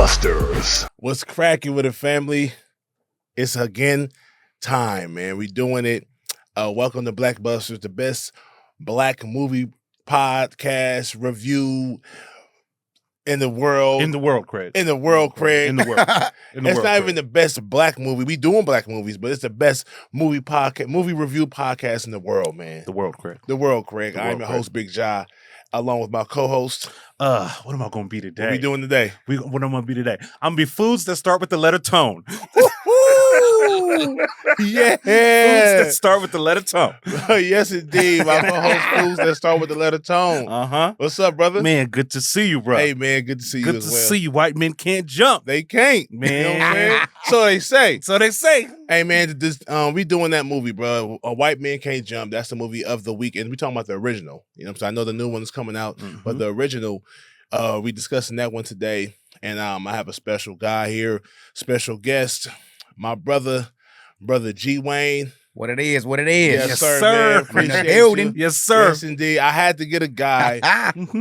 BlackBusters. What's cracking with the family? It's again time, man. We doing it. Welcome to BlackBusters, the best black movie podcast review in the world. In the world, Craig. In the world, Craig. In the world. It's not even the best black movie. We doing black movies, but it's the best movie review podcast in the world, man. The world, Craig. The world, Craig. I'm your host, Big Ja, along with my co-host. What am I going to be today? What we doing today? What am I going to be today? I'm going to be foods that start with the letter tone. Yeah. Foods that start with the letter tone. Yes, indeed. My co-host foods that start with the letter tone. Uh-huh. What's up, brother? Man, good to see you, bro. Hey, man, good to see you Good as to well. see you. White men can't jump. They can't. Man. You know what I'm saying? So they say. So they say. Hey, man, we doing that movie, bro. A White Man Can't Jump. That's the movie of the week. And we talking about the original. You know what I'm saying? I know the new one is coming out, but the original, we discussing that one today. And I have a special guy here, special guest, my brother G. Wayne. What it is. Yes, sir. Man. Appreciate building. you. Yes, sir. Yes, indeed. I had to get a guy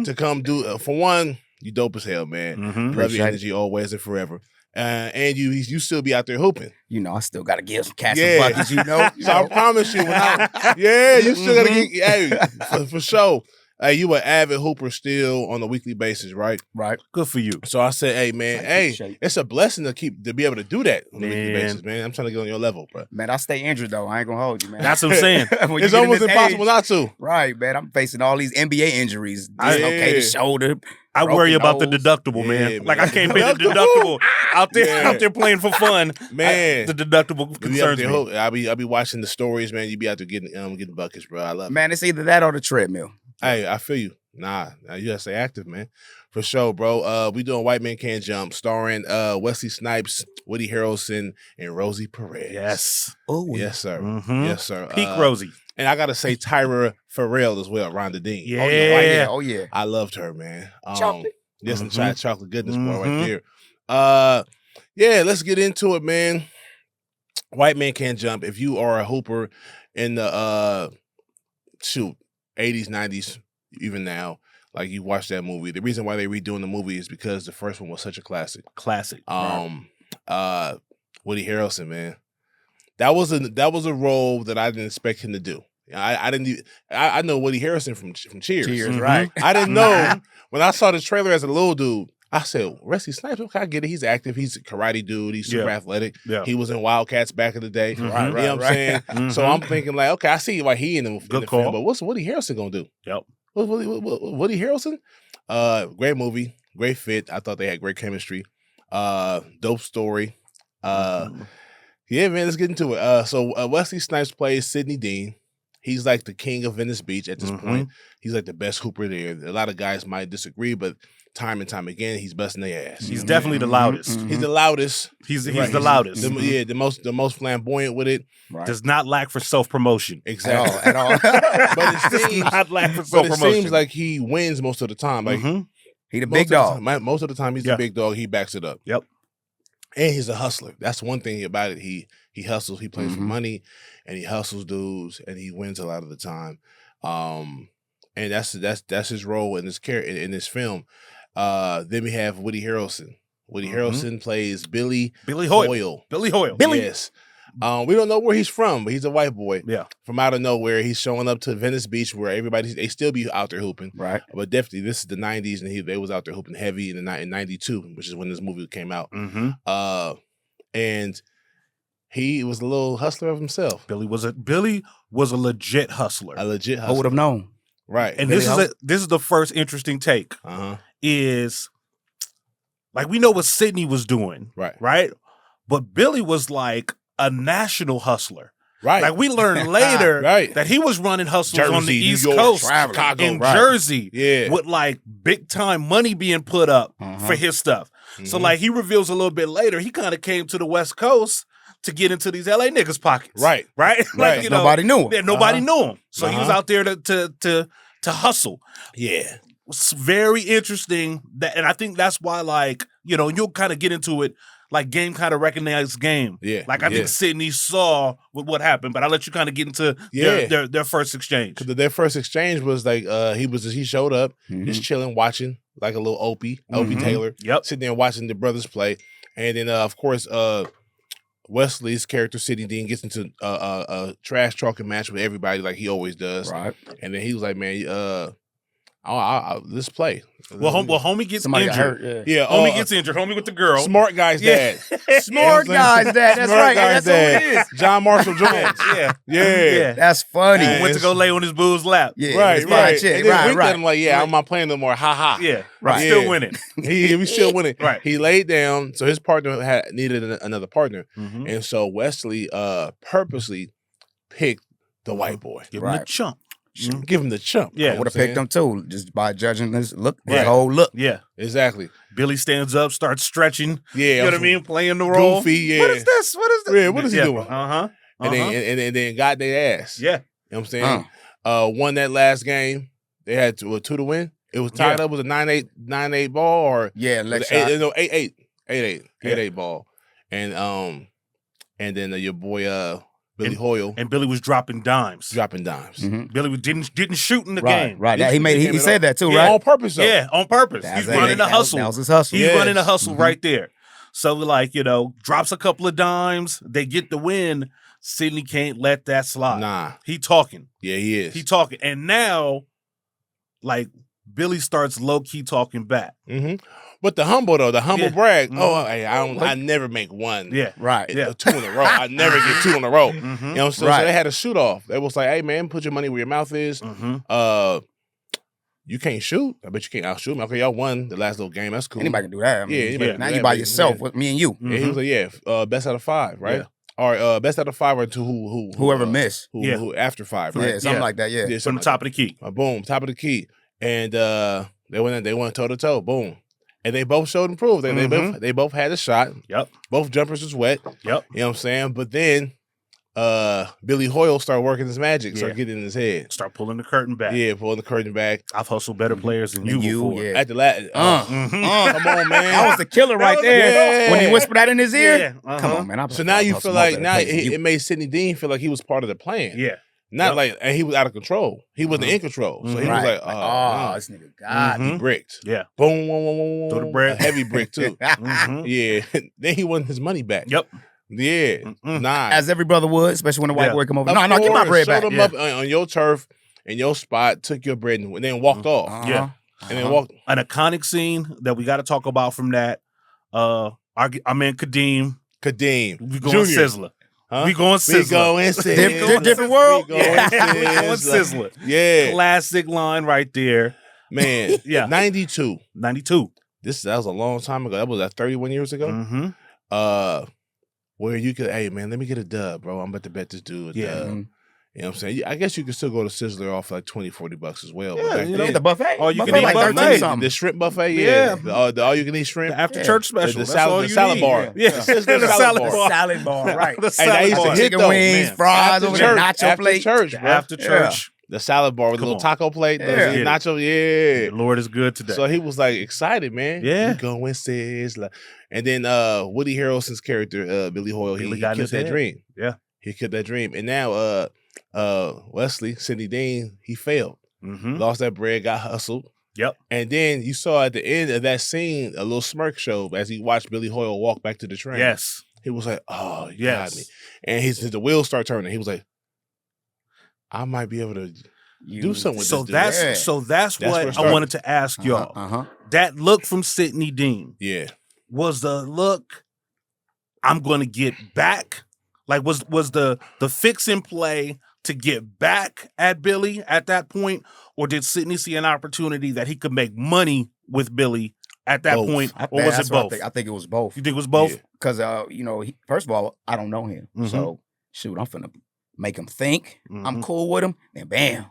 to come do. For one, you dope as hell, man. Love your Appreciate energy always and forever. And you still be out there hooping. You know, I still got to give some cash Yeah. and buckets, you know. So I promise you, you still gotta get. Hey, for sure. Hey, you an avid hooper still on a weekly basis, right? Right. Good for you. So I said, hey man, it's a blessing to be able to do that on a weekly basis, man. I'm trying to get on your level, bro. Man, I stay injured, though. I ain't going to hold you, man. That's what I'm saying. When you It's get in almost this impossible age- not to. Right, man. I'm facing all these NBA injuries. Yeah. Dislocated shoulder. I worry about the nose. deductible, Yeah, man. Like I man. can't pay the deductible out Yeah. there playing for fun. Man. The deductible You be out concerns there me. hoop. I'll be watching the stories, man. You be out there getting buckets, bro. I love it. Man, it's either that or the treadmill. Hey, I feel you. Nah, you gotta stay active, man. For sure, bro. We doing White Man Can't Jump, starring Wesley Snipes, Woody Harrelson, and Rosie Perez. Yes. Oh, Yes, sir. Mhm. Yes, sir. Peak Rosie. And I gotta say Tyra Farrell as well, Ron Deane. Yeah. Oh, yeah. I loved her, man. Chocolate. Yes, and Mhm. chocolate goodness, boy, Mhm. right there. Yeah, let's get into it, man. White Man Can't Jump. If you are a hooper in the 80s, 90s, even now, like you watched that movie. The reason why they're redoing the movie is because the first one was such a classic. Classic. Woody Harrelson, man. That was a role that I didn't expect him to do. I know Woody Harrelson from Cheers. Cheers, Mhm. right. I didn't know when I saw the trailer as a little dude. I said, Wesley Snipes, okay, I get it. He's active. He's a karate dude. He's super athletic. Yeah. He was in Wildcats back in the day. Mhm. You know what I'm saying? So I'm thinking like, okay, I see why he in the Good film, call. but what's Woody Harrelson gonna do? Yep. What's Woody Harrelson? Great movie, great fit. I thought they had great chemistry. Dope story. Yeah, man, let's get into it. So Wesley Snipes plays Sidney Deane. He's like the king of Venice Beach at this point. He's like the best hooper there. A lot of guys might disagree, but time and time again, he's busting their ass. He's definitely the loudest. He's the loudest. He's Right. the loudest. The most flamboyant with it. Right. Does not lack for self-promotion. Exactly. At all. But it Does seems, not lack for but it self-promotion. seems like he wins most of the time. Like He the most big of the dog. time- most of the time, he's the big dog. He backs it up. Yep. And he's a hustler. That's one thing about it. He hustles. He plays for money, and he hustles dudes, and he wins a lot of the time. And that's his role in this in this film. Then we have Woody Harrelson. Woody Harrelson plays Billy Hoyle. Billy Hoyle. Yes. We don't know where he's from, but he's a white boy. Yeah. From out of nowhere, he's showing up to Venice Beach where they still be out there hooping. Right. But definitely, this is the 90s, and they was out there hooping heavy in 92, which is when this movie came out. And he was a little hustler of himself. Billy was a legit hustler. A legit Who hustler. would have known? Right. And Billy this is the first interesting take. Is like we know what Sidney was doing. Right. But Billy was like a national hustler. Right. Like we learned later Right. that he was running hustles on the Jersey, New East York, Coast Chicago, in right. Jersey. Yeah. With like big time money being put up for his stuff. So like he reveals a little bit later, he kind of came to the West Coast to get into these LA niggas' pockets. Right. Right? Right. You know, Nobody knew him. Yeah, nobody knew him. So he was out there to hustle. Yeah. It's very interesting that, and I think that's why, like, you know, you'll kind of get into it like game kind of recognized game. Yeah. Like I think Sidney saw what happened, but I'll let you kind of get into their first exchange. Because their first exchange was like he showed up, just chilling, watching like a little Opie Taylor. Yep. Sitting there watching the brothers play. And then of course Wesley's character, Sidney Deane, gets into a trash talking match with everybody like he always does. Right. And then he was like, man, let's play. Well, homie gets Somebody got injured. hurt. Yeah, Homie gets injured. Homie with the girl. Smart guy's dad. Smart guy's dad. That's right. That's who it is. John Marshall Jones. Yeah. That's funny. And Went to go lay on his boo's lap. Yeah, Right. and then winked at him like, I'm not playing no more. Ha ha. Yeah. Right. I'm still winning. He was still winning. Right. He laid down, so his partner needed another partner, Mhm. and so Wesley purposely picked the white boy. Give him the chump. Give him the chump. Yeah. You know Would what have I'm picked him too, just by judging his look, his Right. whole look. Yeah. Exactly. Billy stands up, starts stretching. Yeah. You know what I mean? Playing the role. Goofy, yeah. What is this? What is this? Yeah, what is he doing? Uh-huh. And then got their ass. Yeah. You know what I'm saying? Won that last game. They had 2 to win. It was tied up. Was a 9-8 ball or Yeah, was let's it 8-8 ball. And then your boy Billy Hoyle And Billy was dropping dimes. dropping dimes. Billy didn't shoot in the Right, game. right. He He said that too, Yeah. right? On purpose though. Yeah, on purpose. That's He's it. running a hustle. That was his hustle. He's Yes. running a hustle right there. So, like, drops a couple of dimes. They get the win. Sidney can't let that slide. Nah. He talking. Yeah, he is. He talking. And now, like, Billy starts low-key talking back. But the humble Yeah. brag. Mhm. Oh, hey, I never make one. Yeah. Right. Yeah. 2 in a row. I never get 2 in a row. Mm-hmm. You know what I'm saying? Right. So they had a shoot off. They was like, hey man, put your money where your mouth is. Mm-hmm. You can't shoot. I bet you can't outshoot me. Okay, y'all won the last little game. That's cool. Anybody can do that. I mean, Yeah, anybody can now do you that, by but- yourself with me and you. Yeah, he was like, best out of 5, right? Or best out of 5 or to Whoever missed. who after 5, right? Yeah, something like that. Yeah. Yeah, From something the top of the key. boom, top of the key. And they went toe to toe. Boom. And they both showed and proved. They both had a shot. Yep. Both jumpers was wet. Yep. You know what I'm saying? But then Billy Hoyle started working his magic, started getting in his head. Start pulling the curtain back. Yeah, pulling the curtain back. I've hustled better players than you before. yeah. At the last, come on, man. That was the killer right there. yeah. When he whispered that in his ear. Yeah. Come on, man. So now you feel like it made Sidney Deane feel like he was part of the plan. Yeah. Not like, and he was out of control. He wasn't in control. So he was like, oh, this nigga got me. he bricked. Yeah. Boom, boom, boom, boom, Throw the boom. bread. A heavy brick too. Mhm. Yeah. Then he won his money back. Yep. Yeah. Nah. As every brother would, especially when the white Yeah. boy come over. Of No, get my course, bread back. showed him up on your turf in your spot, took your bread, and then walked off. Yeah. And then walked. An iconic scene that we got to talk about from that. Our man Kadeem. Kadeem. We going Junior. Sizzler. Huh? We going Sizzler. We going Sizzler. Different world? We going Yeah. We going Sizzler. Sizzler. Yeah. Classic line right there. Man. Yeah. 92. 92. That was a long time ago. That was 31 years ago. Mm-hmm. Where you could, hey man, let me get a dub, bro. I'm about to bet this dude a Yeah. dub. You know what I'm saying? I guess you could still go to Sizzler off like $20-$40 as well. Yeah, but back you then, know, The buffet. All you Buffet can eat like buffet. 13 something. the shrimp buffet, Yeah. the all you can eat shrimp. The after church special. The That's salad- all the you salad need. bar. Yeah. Sizzler The salad salad bar. bar. Salad bar, right. The Hey, salad that used to bar. hit Chicken though, wings, man. fries After over there, church, nacho after plate. church, The bro. after church. The salad bar with a Come little on. taco plate, Yeah. those nacho, yeah. The Lord is good today. So he was like excited, man. Yeah. We going Sizzler. And then Woody Harrelson's character, Billy Hoyle, Billy he got in killed his that head. dream. Yeah. He killed that dream. And now Wesley, Sidney Deane, he failed. Mm-hmm. Lost that bread, got hustled. Yep. And then you saw at the end of that scene a little smirk show as he watched Billy Hoyle walk back to the train. Yes. He was like, oh, you Yes. got me. And the wheels start turning. He was like, I might be able to do something with So this dude. that's Yeah. so that's That's where it what I started. wanted to ask y'all. Uh-huh. That look from Sidney Deane Yeah. was the look I'm going to get back. Like was the fix in play to get back at Billy at that point, or did Sidney see an opportunity that he could make money with Billy at that Both. point, or was it both? I think it was both. You think it was both? Yeah. Because first of all, I don't know him, Mhm. so shoot, I'm finna make him think I'm Mhm. cool with him. Then bam,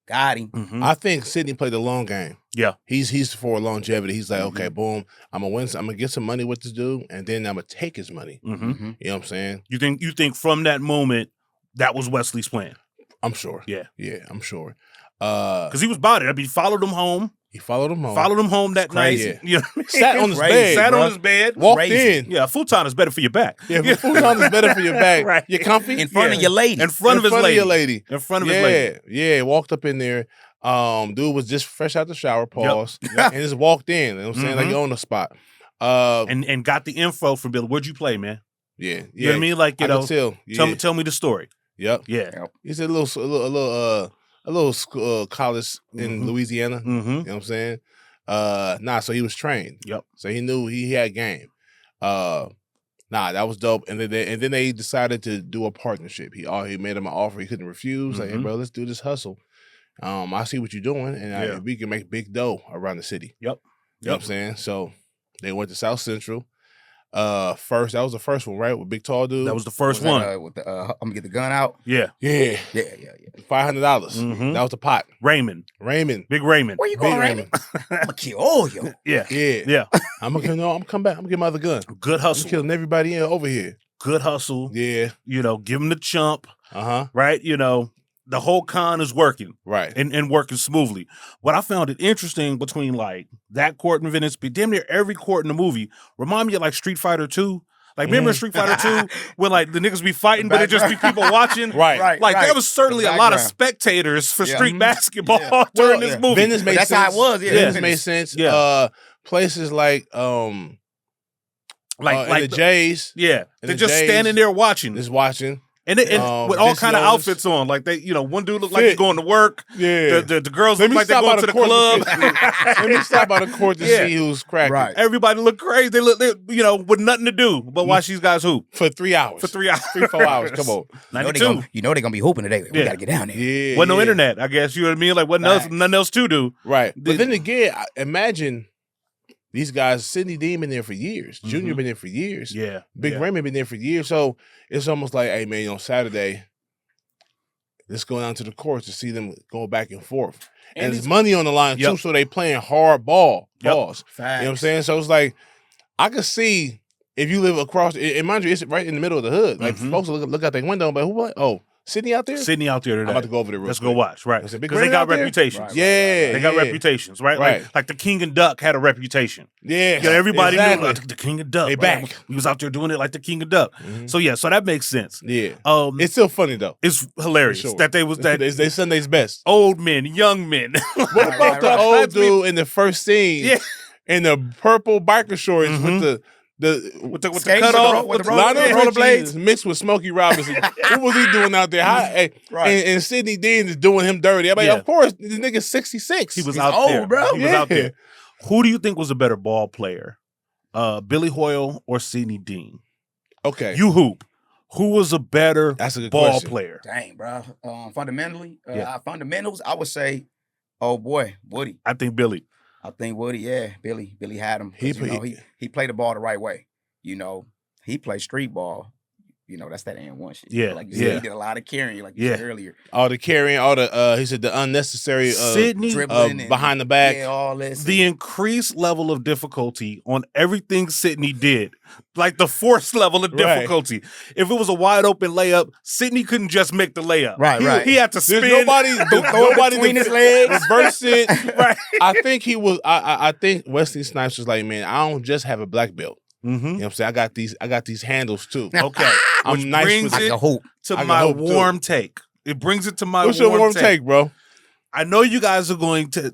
got him. Mhm. I think Sidney played the long game. Yeah. He's for longevity. He's like, okay, Mm-hmm. boom, I'm gonna win. I'm gonna get some money with this dude, and then I'm gonna take his money. Mhm. You know what I'm saying? You think from that moment that was Wesley's plan? I'm sure. Yeah. Yeah, I'm sure. Because he was about it. I mean, he followed him home. He followed him home. Followed him home that night. crazy. You know what I mean? Sat on his Crazy, bed. Sat bro. on his bed. Walked Crazy. in. Yeah, futon is better for your back. Yeah, futon is better for your back. Right. You comfy? In front of your lady. In front of his lady. your lady. In front of his lady. Yeah, walked up in there. Dude was just fresh out the shower, pause, and just walked in. You know what I'm saying? Like, on the spot. And got the info from Billy. Where'd you play, man? Yeah. You know what I mean? Like, you I know, could tell. Yeah. tell me the story. Yep. Yeah. He's a little college in Louisiana. Mm-hmm. You know what I'm saying? So he was trained. Yep. So he knew he had game. That was dope. And then they decided to do a partnership. He made him an offer he couldn't refuse. Like, hey, bro, let's do this hustle. I see what you're doing, and we can make big dough around the city. Yep. You know what I'm saying? So they went to South Central. That was the first one, right? With Big Tall Dude. That was the first Was one. that, with the, I'm gonna get the gun out. Yeah. Yeah. Yeah. $500. Mhm. That was the pot. Raymond. Raymond. Big Raymond. Where you Big going, Raymond? I'm gonna kill all you. Yeah. Yeah. Yeah. I'm gonna come back. I'm gonna get my other gun. Good I'm hustle. killing everybody over here. Good hustle. Yeah. You know, give him the chump, Uh-huh. right? You know, the whole con is working Right. and working smoothly. What I found it interesting between like that court and Venice, damn near every court in the movie remind me of like Street Fighter 2. Like, remember in Street Fighter 2 when like the niggas be fighting, but it just be people watching? Right. Like, there was certainly The a lot of background. spectators for Yeah. street Mhm. basketball Yeah. during this movie. Venice made That's sense. how it was. Yeah. Venice Venice. made sense. Yeah. Places like like the Jays yeah, and they're the just Jays standing there watching. is watching. And with all kind of Vicios. outfits on. Like, they, you know, one dude looked like Fit. he's going to work. Yeah. The girls Let look me like they're stop going by to the court club. Let me stop by the court to Yeah. see who's cracking. Right. Everybody look crazy. They you know, with nothing to do but watch these guys hoop For 3 hours. for 3 hours. 3-4 hours. Come on. 92. You know they're gonna be hooping today. We Yeah. gotta get down there. Yeah. Wasn't no yeah. internet, I guess. You know what I mean? Like, nothing else to do. Right. But Did- then again, imagine these guys, Sidney Deane been there for years. Junior Mhm. been there for years. Yeah. Big yeah. Raymond been there for years. So it's almost like, hey, man, on Saturday, let's go down to the courts to see them go back and forth. And there's money on the line, too, Yep. so they playing hard balls. Yep. You know what I'm saying? So it's like, I could see if you live across, and mind you, it's right in the middle of the hood. Like, Mhm. folks will look out their window, but who, like, oh, Sydney out there? Sydney out there today. I'm about to go over there real Let's quick. go watch, right? I said, Big Because they Raymond got out there? reputations. Right. Yeah. They got yeah. reputations, right? Right. Like the King and Duck had a reputation. Yeah. You know, everybody exactly. knew like, the King and Duck. They right? back. We was out there doing it like the King and Duck. Mhm. So yeah, so that makes sense. Yeah. It's It's still funny, though. hilarious For sure. that they was that They Sunday's best. old men, young men. What Right, about the right. old That's me. dude in the first scene Yeah. in the purple biker shorts Mhm. with the with the Skates cut with the off ro- with the Lionel yeah. Richie rollerblades? is mixed with Smokey Robinson? What was he doing out there? Right. And Sidney Deane is doing him dirty. I'm like, Yeah. of course, the nigga's 66. He was He's out old, there, bro. He was out Yeah. there. Who do you think was a better ball player, Billy Hoyle or Sidney Deane? Okay. You hoop. Who was a better That's a good ball question. player? Dang, bro. Fundamentally, Yeah. fundamentals, I would say, oh boy, Woody. I think Billy. I think Woody, yeah, Billy had him. 'Cause, He you put- know, he played the ball the right way. You know, he played street ball. You know, that's that and1 shit. Yeah, Like you said, yeah. he did a lot of carrying, like you Yeah. said earlier. All the carrying, all the he said the unnecessary Sidney, Dribbling and behind the back. Yeah, all this. the increased level of difficulty on everything Sidney did, like the forced level of Right. difficulty. If it was a wide open layup, Sidney couldn't just make the layup. Right, He, right. he had to spin. There's nobody between to his legs. reverse it. Right. I think he was. I think Wesley Snipes was like, man, I don't just have a black belt. Mm-hmm. You know what I'm saying? I got these handles too. Okay. I'm Which nice brings with I it can hoop. to I can my hope, too. warm take. It brings it to my What's your warm take. take, bro? I know you guys are going to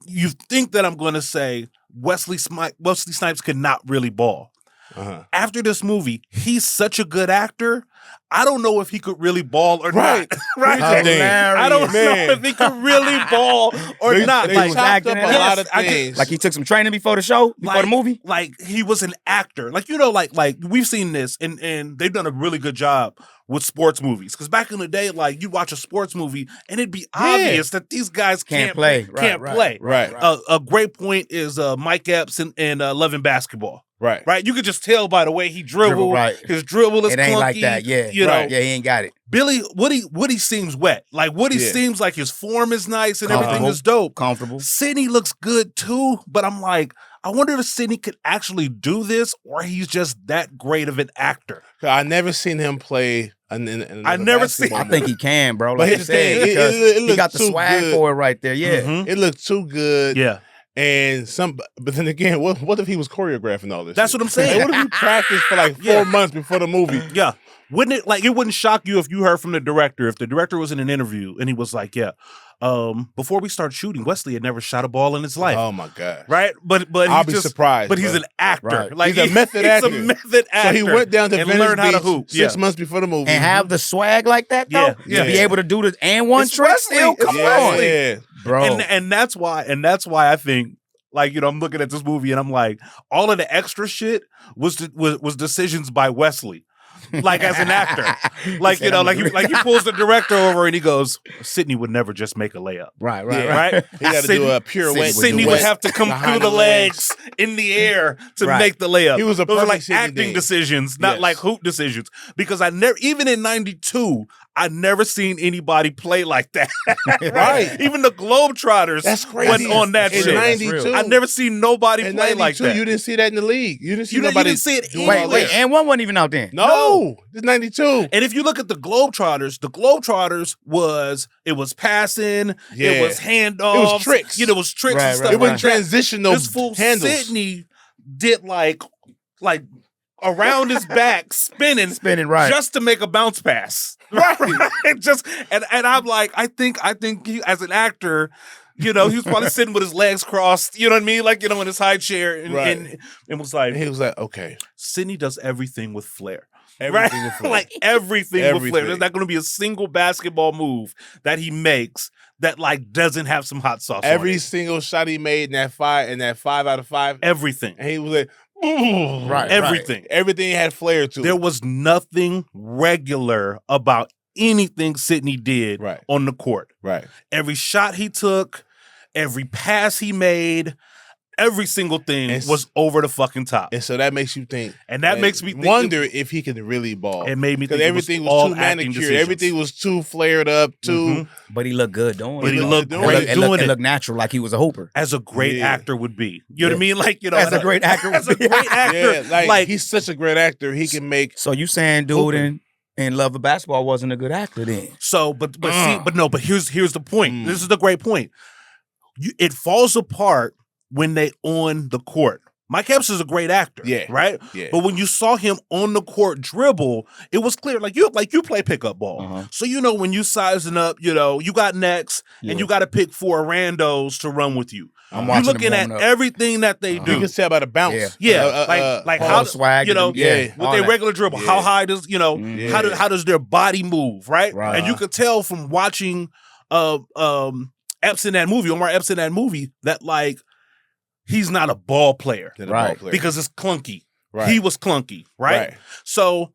you think that I'm going to say Wesley Snipes could not really ball. Uh-huh. After this movie, he's such a good actor. I don't know if he could really ball or Right. not. Right? Here's the thing. I don't know if he could really ball or They, not. they Like, chopped acting up a in it. lot of Yes, I can- things. Like he took some training before the show, before the movie. like he was an actor. Like, you know, like we've seen this and they've done a really good job with sports movies. Because back in the day, like you watch a sports movie and it'd be obvious that these guys can't play. Can't play. Right. A great point is Mike Epps and Love and Basketball. right. Right, you could just tell by the way he dribbled. Right. His dribble is It ain't clunky, like that. Yeah. you Right. know. Yeah, he ain't got it. Billy Woody seems wet. Like Woody Yeah. seems like his form is nice and everything Comfortable. is dope. Comfortable. Sidney looks good too, but I'm like, I wonder if Sidney could actually do this, or he's just that great of an actor. I never seen him play I never seen- I think he can, bro. But Like here's you the thing, said, because it he got looked the too swag good. for it right there. Yeah. Mhm. It looked too good. Yeah. And but then again, what if he was choreographing all this? That's shit? what I'm saying. Like, what if he practiced for like 4 months before the movie? Yeah. Wouldn't it like it wouldn't shock you if you heard from the director, if the director was in an interview and he was like, yeah, before we started shooting, Wesley had never shot a ball in his life. Oh my god! Right? But I'll he be surprised. But he's bro. an actor. Right. Like He's a method actor. He's a method actor. So he went down to and Venice learned how to Beach hoop. 6 months before the movie, And have the swag like that though. Yeah, To be yeah. able to do the and one It's trick Wesley. still. It's Come Wesley. on, Yeah. bro. And that's why I think, like, you know, I'm looking at this movie and I'm like, all of the extra shit was decisions by Wesley. Like as an actor, like, you know, like he pulls the director over and he goes, Sidney would never just make a layup. Right. Right? He got to do a pirouette. Sidney would have to come behind through the the legs in the air to Right. make the layup. He was a Those are perfect like Sidney acting Deane. decisions, not Yes. like hoop decisions. Because I never, even in '92, I never seen anybody play like that. Right. Even the Globetrotters That's crazy. wasn't on that in shit. '92. I never seen nobody in play like 92, that. you didn't see that in the league. You didn't see You nobody. didn't see it doing anywhere. all Wait, that. and one wasn't even out then. No, it's '92. And if you look at the Globetrotters was passing, Yeah. it was handoffs, It was tricks. You know, it was tricks Right, and stuff. right, It wasn't like that. transitional This fool handles. Sidney did like around his back, spinning Right. just to make a bounce pass. Right. Just and I'm like, I think he, as an actor, you know, he was probably sitting with his legs crossed, you know what I mean? Like, you know, in his high chair and, Right. and was like, And he was like, okay. Sidney does everything with flair. Everything right? with flair. Like everything with flair. Everything. There's not going to be a single basketball move that he makes that like doesn't have some hot sauce on Every it. single shot he made in that 5 out of 5, Everything. and he was like, Right. Everything. Everything had flair to There it. was nothing regular about anything Sidney did Right. on the court. Right. Every shot he took, every pass he made, every single thing And was over the fucking top. And so that makes you think. And that makes me think wonder if he can really ball. it made me think Because everything all was too acting manicured. decisions. Everything was too flared up, too. Mhm. But he looked good doing it. But he looked doing great It doing looked, it. it looked natural, like he was a hooper. As a great Yeah. actor would be. You know what I mean? Like, you know, As a great actor as a would be. great actor. Yeah, like, like he's such a great actor. He can make. So you saying dude in Love of Basketball wasn't a good actor then? so, but here's the point. Mm. This is the great point. It falls apart when they on the court. Mike Epps is a great actor, Yeah. right? Yeah. But when you saw him on the court dribble, it was clear, like you play pickup ball. Uh-huh. So you know when you sizing up, you know, you got necks Yeah. and you got to pick 4 randos to run with you. I'm You're watching them looking at warming up. everything that they You do. can tell by the bounce. Yeah, like how swag, you know, yeah, with all their that. regular dribble, Yeah. how high does Yeah. how does their body move, right? Right. And you could tell from watching Epps in that movie, Omar Epps in that movie, that like he's not a ball player Than a Right. ball player. because it's clunky. Right. He was clunky, right? So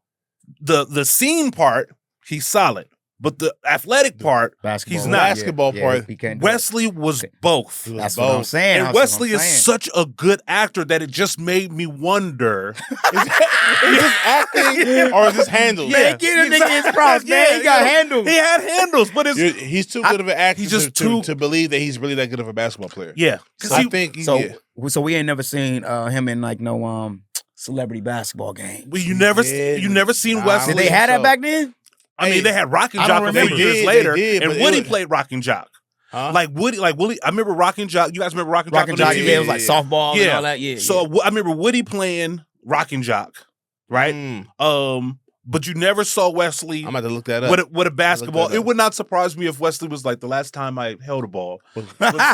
the scene part, he's solid. But the athletic part, Basketball. he's not. Basketball part, he can't do it. Wesley was both. He was That's what I'm both. saying. And That's what Wesley I'm is saying. such a good actor that it just made me wonder. Is this acting or is this handles? Yeah. Man, get a nigga his props, man. Yeah, He got you know, handles. He had handles, but it's He's too good of an actor he's just to believe that he's really that good of a basketball player. yeah. 'Cause I he- think So, yeah. so we ain't never seen him in like no celebrity basketball game. well, you never Yeah. seen Nah, Wesley. Did they believe have that so. back then? I mean, Hey, they had Rock and I Jock don't a few remember. years They did, later, but and it Woody was- played Rock and Jock. Huh? Like Woody, I remember Rock and Jock. You guys remember Rock and Jock? Rock and on Jock, MTV? yeah, it was like softball and Yeah. all that. Yeah. So I remember Woody playing Rock and Jock, right? Mm, But you never saw Wesley I'm about to look that up. with a basketball. that up. It would not surprise me if Wesley was like the last time I held a ball was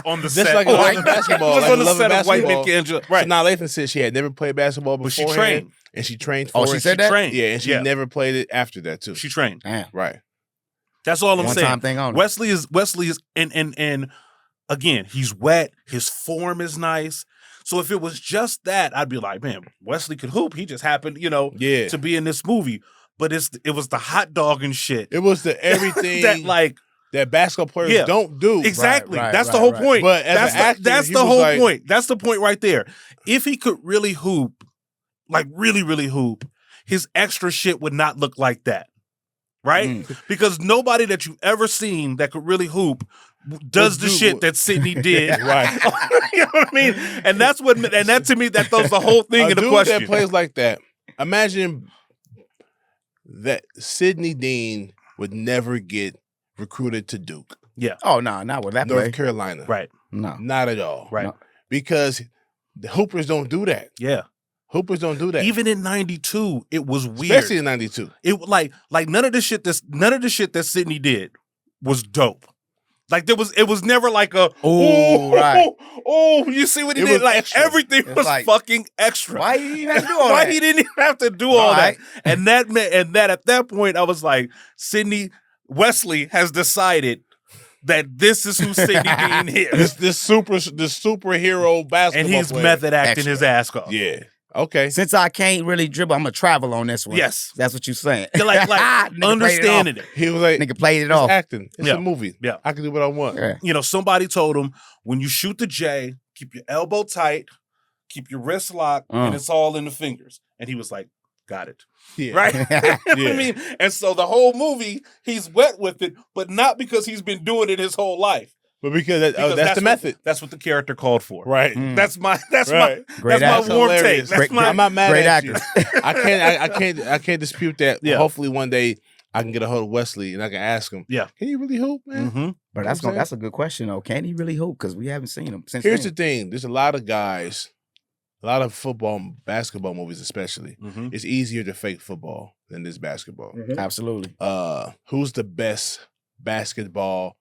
on the Just set. like a Love of Basketball, Just like on the Love of set of White Basketball. Man Angela. Right. So now Lathan said she had never played basketball But she beforehand, trained. and she trained for Oh, it. she said that? trained. Yeah, and she Yeah. never played it after that too. She trained. Damn. Right. That's all I'm One saying. time thing on it. Wesley is and again, he's wet. His form is nice. So if it was just that, I'd be like, man, Wesley could hoop. He just happened, Yeah. to be in this movie. But it was the hot dog and shit It was the everything that like that basketball players Yeah. don't do. exactly. right, that's the right, whole right. point. But as that's an actor, that's he the was whole like- point. That's the point right there. If he could really hoop, like really, really hoop, his extra shit would not look like that. Right? Because nobody that you've ever seen that could really hoop does the do shit what- that Sidney did. Right. You know what I mean? And that to me, that throws the whole thing A into dude question. that plays like that. Imagine that Sidney Deane would never get recruited to Duke, Yeah. Oh no, not with that North play. Carolina. Right. No. Not at all. Right. No. Because the Hoopers don't do that. Yeah. Hoopers don't do that. Even in '92, it was weird. Especially in 92. It like none of the shit that Sidney did was dope. Like it was never like a right. oh, you see what he It did? was Like extra. everything It's was like, fucking extra. Why you even have to do all Why that? he didn't even have to do all Right. that? And that meant, at that point, I was like, Wesley has decided that this is who Sidney Deane is. This superhero basketball And he's player. method acting Extra. his ass off. Yeah. Okay. Since I can't really dribble, I'm gonna travel on this one. Yes. That's what you're saying. Yeah, like Nigga understanding it. He was like, Nigga played it it's off. acting. It's Yeah. a movie. Yeah. I can do what I want. Yeah. You know, somebody told him, when you shoot the J, keep your elbow tight, keep your wrist locked, and it's all in the fingers. And he was like, got it. Yeah. Right? You know what Yeah. I mean? And so the whole movie, he's wet with it, but not because he's been doing it his whole life. But because that's the what- method. That's what the character called for. Right. Mm. That's my Right. Great that's my actor. warm take. Hilarious. That's Great- my I'm not mad Great at you. actor. I can't dispute that. Yeah. Hopefully one day I can get a hold of Wesley and I can ask him. Yeah. Can you really hoop, man? Mhm. But that's a good question though. Can he really hoop? Because we haven't seen him since. Here's the then. thing. There's a lot of guys, a lot of football, basketball movies especially. Mhm. It's easier to fake football than this basketball. Absolutely. Who's the best basketball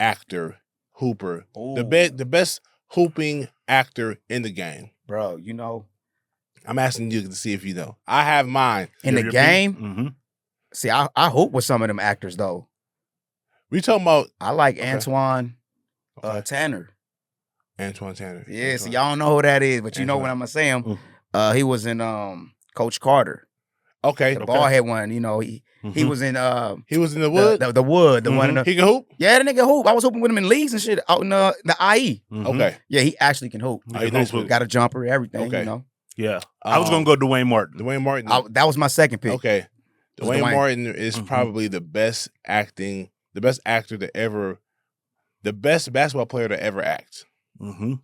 actor, hooper? Ooh. The best hooping actor in the game. Bro, you know, I'm asking you to see if you know. I have mine. in the Your game, Mhm. see, I hoop with some of them actors though. We talking about I like Okay. Antoine Okay. Tanner. Antoine Tanner. Yeah, so Antoine. y'all don't know who that is, but you know when Antoine. I'm gonna say him. Mm. He was in Coach Carter, Okay. the ball head one. You know, he Mhm. was in He was in the wood. the wood, the one in the He can hoop. yeah, the nigga hoop. I was hooping with him in leagues and shit out in the IE. Mhm. Okay. Yeah, he actually can hoop. He Oh, he can nice hoop. with Got a jumper, everything. Okay. You know, Yeah. I was gonna go Dwayne Martin. Dwayne Martin. that was my second pick. Okay. was Dwayne Dwayne. Martin is Mhm. probably the best actor to ever, the best basketball player to ever act. Mm-hmm.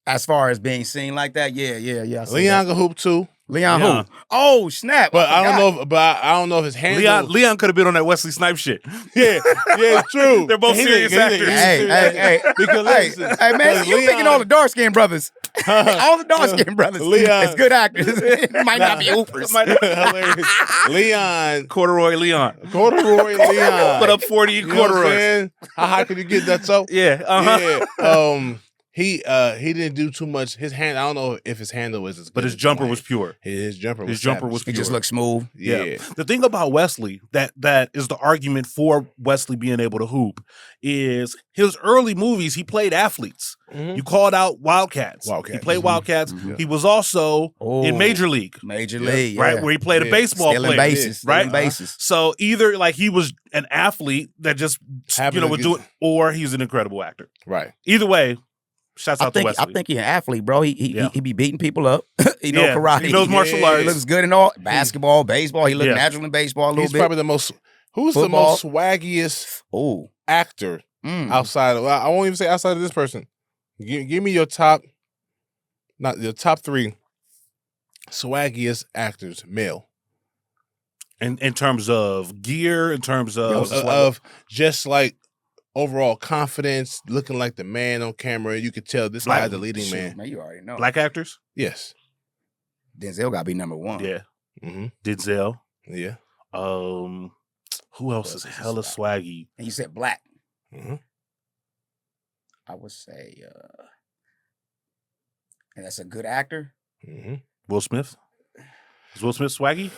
As far as being seen like that, yeah. I see Leon that. can hoop too, Leon Leon. who? Oh snap! but I don't forgot. know. But I don't know if his handle. Leon could have been on that Wesley Snipes shit. Yeah, true. They're both serious actors. Hey. Because listen, Hey, man, because you picking all the dark skinned brothers. all the dark skinned brothers. Leon- It's good actors. It might not be hoopers. hilarious. Leon, Corduroy Leon. corduroy Leon. Put up 40 You know what I'm corduroys. saying? How high could you get that? So Yeah. Uh-huh. yeah. He didn't do too much. His hand, I don't know if his handle was as good But his as jumper Dwayne. was pure. His jumper was His jumper savage. was He just pure. looks smooth. Yeah. The thing about Wesley that is the argument for Wesley being able to hoop is his early movies, he played athletes. Mhm. You called out Wildcats. Wildcats. He played Mhm. Wildcats. Mhm. He was also in Oh, Major League, Major Yeah. League, right? yeah. Where he played a Yeah. baseball Stealing player. bases, right? stealing bases. So either like he was an athlete that just Happened to would get- do it, or he's an incredible actor. Right. Either way, shouts I out to think Wesley. he's an athlete, bro. He Yeah. be beating people up. He know Yeah, karate. he knows martial Yeah. arts. He looks good in all basketball, baseball. He looks Yeah. natural in baseball a little He's bit. probably the most. Who's Football. the most swaggiest Oh, actor outside of? I won't even say outside of this person. Give me your top, not your top 3 swaggiest actors, male. in terms of gear, in terms Of just like overall confidence, looking like the man on camera. You could tell this guy's the leading shoot, man. You already know. black actors. Yes. Denzel got to be number one. Yeah, Mm-hmm. Denzel. Yeah. Who else is hella swaggy? And you said black. Mm-hmm. I would say, and that's a good actor. Mm-hmm. Will Smith. Is Will Smith swaggy?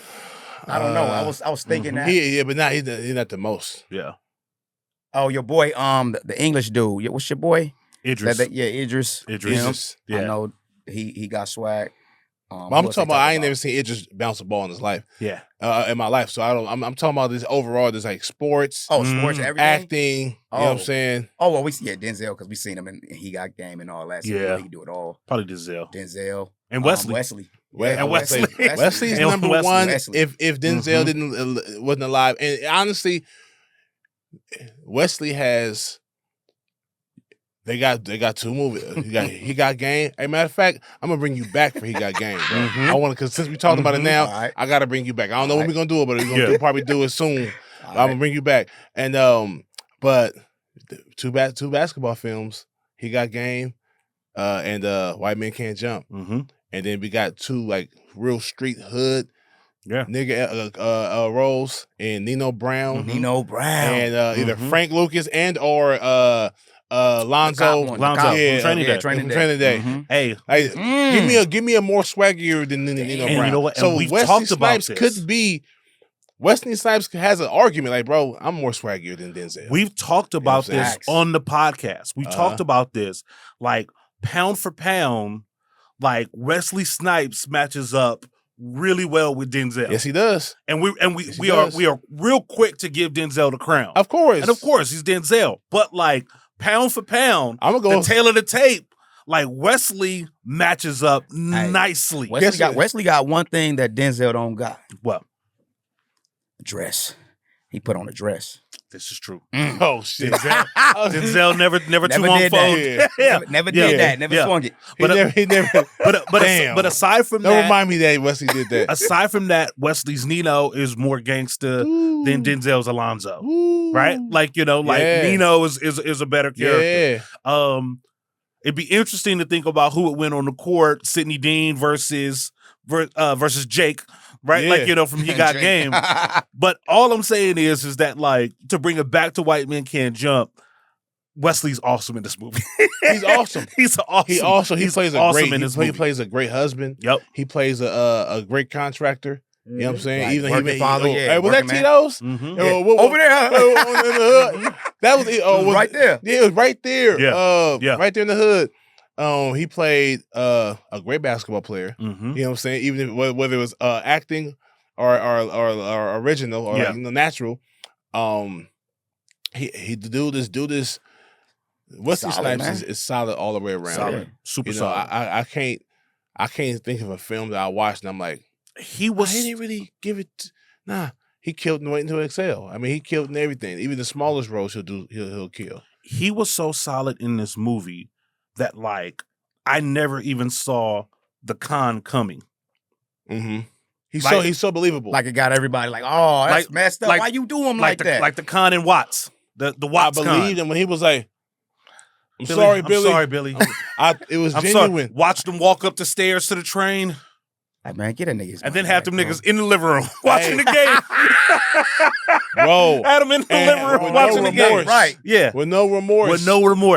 I don't know. I was thinking that. Yeah, but not he's not the most. Yeah, Oh, your boy, the English dude. Yeah, what's your boy? Idris. Yeah, Idris. Idris. Him. Yeah. I know he got swag. But I'm who else talking they about. I ain't never seen it just bounce a ball in his life. Yeah. In my life. So I don't. I'm talking about this overall. There's like sports, Oh, sports, Mm. everything. acting. You know what I'm Oh. saying? Oh, well, Denzel because we seen him and he got game and all that. So Yeah. he can do it all. Probably Denzel. Denzel And Wesley. Wesley. And Wesley. Wesley's And number Wesley. one. Wesley. If Denzel wasn't alive, and honestly, Wesley has They got 2 movies. He got game. Hey, matter of fact, I'm gonna bring you back for He Got Game. Bro. I want to, because since we talking about it now, Right. I gotta bring you back. I don't know when we're gonna do it, but we're gonna probably do it soon. I'm gonna bring you back. And but two basketball films. He Got Game, and White Men Can't Jump. And then we got 2 like real street hood. Nigga roles and Nino Brown. And either Frank Lucas and or Lonzo. Training Day. Hey, give me a more swaggier than Nino Brown. You know what? So we've Wesley talked about Snipes this. could be. Wesley Snipes has an argument like, bro, I'm more swaggier than Denzel. We've talked about this Facts. on the podcast. We talked about this, like pound for pound, like Wesley Snipes matches up really well with Denzel. Yes, he does. And we are real quick to give Denzel the crown. Of course. And of course, he's Denzel. But like pound for pound, I'm gonna go the tail of the tape, like Wesley matches up nicely. Wesley got one thing that Denzel don't got. What? Dress. He put on a dress. This is true. Oh shit. Denzel never too on did phone. that. Never did that. Never swung it. He never. But aside from Don't that, remind me that Wesley did that. aside from that, Wesley's Nino is more gangster than Denzel's Alonzo. Right? Like, Nino is a better character. Yeah. It'd be interesting to think about who would win on the court, Sidney Deane versus Jake, right? Yeah. Like, from He Got Game. But all I'm saying is that, like, to bring it back to White Men Can't Jump, Wesley's awesome in this movie. He's awesome. He's awesome. He plays a great husband. Yep. He plays a great contractor. You know what I'm saying? Like even working father, hey, was that working man. Tito's? Mm-hmm. Over there, in the hood. That was right there. Yeah, it was right there. Yeah. Right there in the hood. He played a great basketball player. Mm-hmm. You know what I'm saying? Even if, whether it was acting or original or natural. He do this. Wesley Snipes is solid all the way around. Solid. Super solid. solid. I can't think of a film that I watched and I'm like, he didn't really give it. Nah, he killed in Waiting to Excel. I mean, he killed in everything. Even the smallest roles he'll kill. He was so solid in this movie that, like, I never even saw the con coming. Mm-hmm. He's so believable. Like it got everybody like, oh, that's messed up. Why you do him like that? Like the con in Watts. The Watts con. I believed him when he was like, I'm sorry, Billy. It was genuine. Sorry. Watched him walk up the stairs to the train. Like, man, get a niggas. And then have them niggas in the living room watching the game. Bro. Had them in the living room watching the game. Right. Yeah. With no remorse.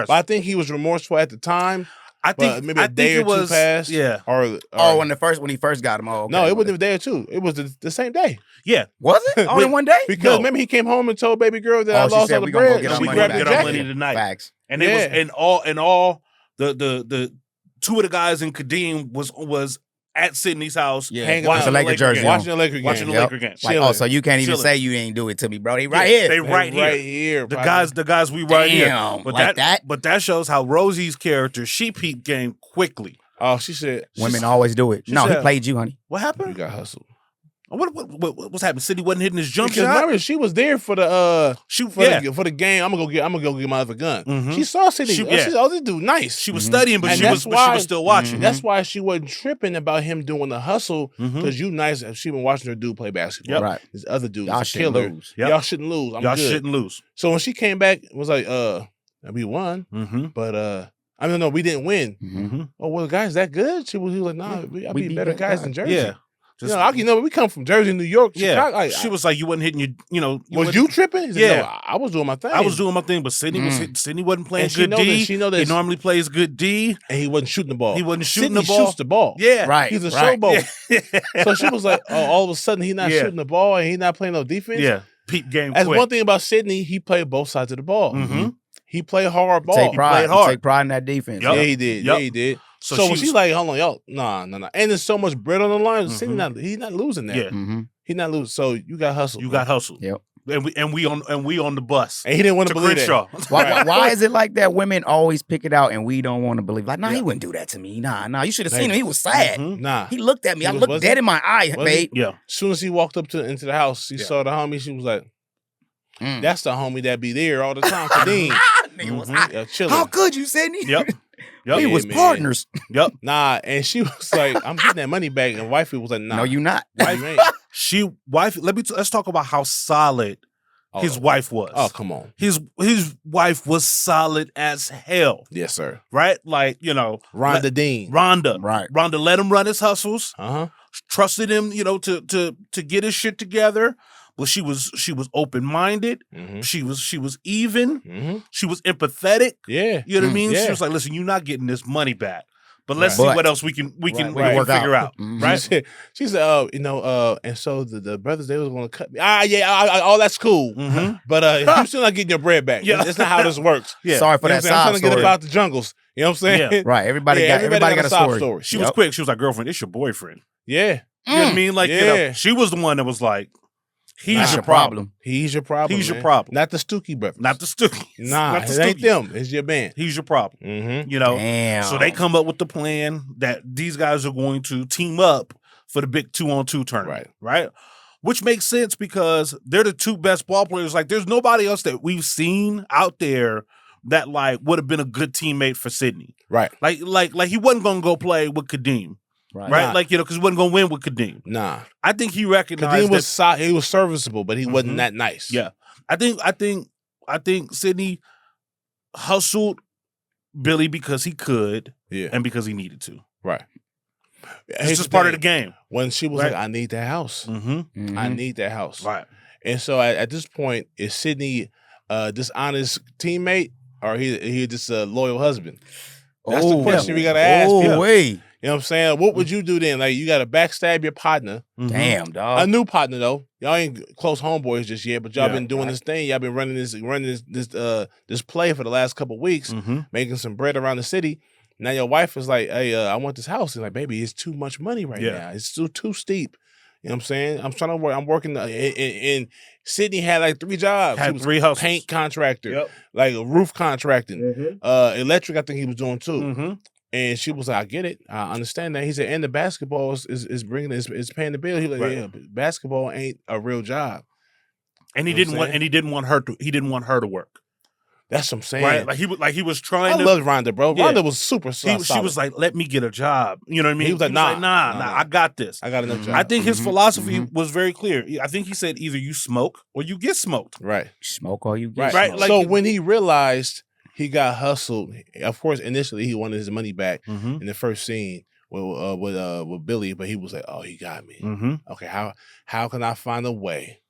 But I think he was remorseful at the time. I think maybe a day or two passed. Yeah. Or when he first got him. Oh, okay. No, it wasn't a day or two. It was the same day. Yeah. Was it? Only one day? Because remember he came home and told baby girl that I lost all the bread. We grabbed our money tonight. Facts. And it was and all the 2 of the guys in Kadeem was at Sidney's house, watching the Laker jersey, watching the Laker game. Like, so you can't even say you ain't do it to me, bro. They right here. They right here. The guys we right here. But that shows how Rosie's character, she peeped game quickly. Oh, she said women always do it. No, he played you, honey. What happened? You got hustled. What's happening? Sidney wasn't hitting his jump shot. Remember, she was there for the for the game. I'm gonna go get my other gun. Mm-hmm. She saw Sidney. She this dude nice. She was studying, but she was still watching. Mm-hmm. That's why she wasn't tripping about him doing the hustle because you nice. She been watching her dude play basketball. Yep. Right. This other dude, y'all shouldn't lose. Yep. Y'all shouldn't lose. Y'all shouldn't lose. So when she came back, it was like, we won, but I don't know, we didn't win. Mm-hmm. Oh well, guys, that good? He was like, nah, I beat better guys than Jersey. Yeah. We come from Jersey, New York, Chicago. Yeah, she was like, you wasn't hitting your, was you tripping? He said, no, I was doing my thing. I was doing my thing, but Sidney wasn't playing good D. She know that he normally plays good D, and he wasn't shooting the ball. Sidney shoots the ball. Yeah, right. He's a showboat. Yeah. So she was like, all of a sudden he's not shooting the ball and he's not playing no defense. Yeah, peep game. That's one thing about Sidney. He played both sides of the ball. Mm-hmm. He played hard ball. Take pride in that defense. Yep. Yeah, he did. Yep. Yeah, he did. So when she's like, hold on, y'all, nah. And there's so much bread on the line. Mm-hmm. He's not losing that. Yeah. Mm-hmm. He's not losing. So you got hustled. You got hustled. Yep. And we on the bus. And he didn't want to believe Crenshaw. that. Why is it like that? Women always pick it out, and we don't want to believe. Like, he wouldn't do that to me. Nah. You should have seen him. He was sad. Mm-hmm. Nah. He looked at me. I looked dead in my eye, babe. Yeah. As soon as he walked up into the house, she saw the homie. She was like, "That's the homie that be there all the time." Kadeem. Nigga was hot. Yeah, chilling. How could you, Sidney? Yep. We Yeah, was man. partners. Yep. Nah, and she was like, I'm getting that money back. And wifey was like, nah. No, you not. Wife ain't. Let's talk about how solid his wife was. Oh, come on. His wife was solid as hell. Yes, sir. Right? Like, Rhonda Dean. Rhonda. Right. Rhonda let him run his hustles. Uh-huh. Trusted him, to get his shit together. But she was open-minded. Mm-hmm. She was even. Mm-hmm. She was empathetic. Yeah. You know what I mean? Yeah. She was like, listen, you're not getting this money back. But let's Right. see But- what else we can Right. figure out. Mhm. Right? She said, and so the brothers, they was going to cut me. All that's cool. Mm-hmm. But you're still not getting your bread back. Yeah. That's not how this works. Yeah. Sorry for You know that what I'm saying? I'm side trying to get story. about the jungles. You know what I'm saying? Yeah. Right. Everybody Yeah, got a sob story. She was quick. She was like, girlfriend, it's your boyfriend. Yeah. You know what I mean? Like, Yeah. she was the one that was like, he's Nah. your problem. He's your problem. He's your man. problem. Not the Stookie brothers. Not the Stookies. Nah, Not the it ain't Stookies. them. It's your band. He's your problem. Mm-hmm. Damn. So they come up with the plan that these guys are going to team up for the big 2-on-2 tournament. Right? Which makes sense because they're the two best ball players. Like, there's nobody else that we've seen out there that like would have been a good teammate for Sidney. Right. Like he wasn't gonna go play with Kadeem. Right? Nah. Like, because he wasn't gonna win with Kadeem. Nah. I think he recognized Kadeem he was serviceable, but he wasn't Mhm. that nice. Yeah. I think Sidney hustled Billy because he could Yeah. and because he needed to. Right. It's just part of the game. When she was Right. like, I need that house. Mm-hmm. I need that house. Right. And so at this point, is Sidney dishonest teammate or he just a loyal husband? That's the question we gotta ask people. Wait. You know what I'm saying? What would you do then? Like, you got to backstab your partner. Mhm. Damn, A dog. new partner though. Y'all ain't close homeboys just yet, but y'all Yeah, been doing this thing. Y'all been running this play for the last couple of weeks, Mhm. making some bread around the city. Now your wife is like, "Hey, I want this house." And like, "Baby, it's too much money right Yeah. now. It's still too steep." You know what I'm saying? I'm trying to work. I'm working. And Sidney had like 3 jobs. Had He was 3 hustles. paint contractor, Yep. like a roof contracting, Mm-hmm. electric. I think he was doing too. Mm-hmm. And she was like, I get it. I understand that. He said, and the basketball is bringing is paying the bill. He was like, Right. yeah, but basketball ain't a real job. And he You know didn't what want I'm he didn't want her to work. That's what I'm saying. Right? Like he was I trying to love Rhonda, bro. Yeah. Rhonda was super solid. she was like, let me get a job. You know what I mean? He was like, nah, I got this. I got enough job. I think his Mhm. philosophy was very clear. I think he said either you smoke or you get smoked. right. Smoke all you get. Right. Right, like- so when he realized he got hustled, of course, initially he wanted his money back Mm-hmm. in the first scene with Billy, but he was like, oh, he got me. Mm-hmm. Okay, how can I find a way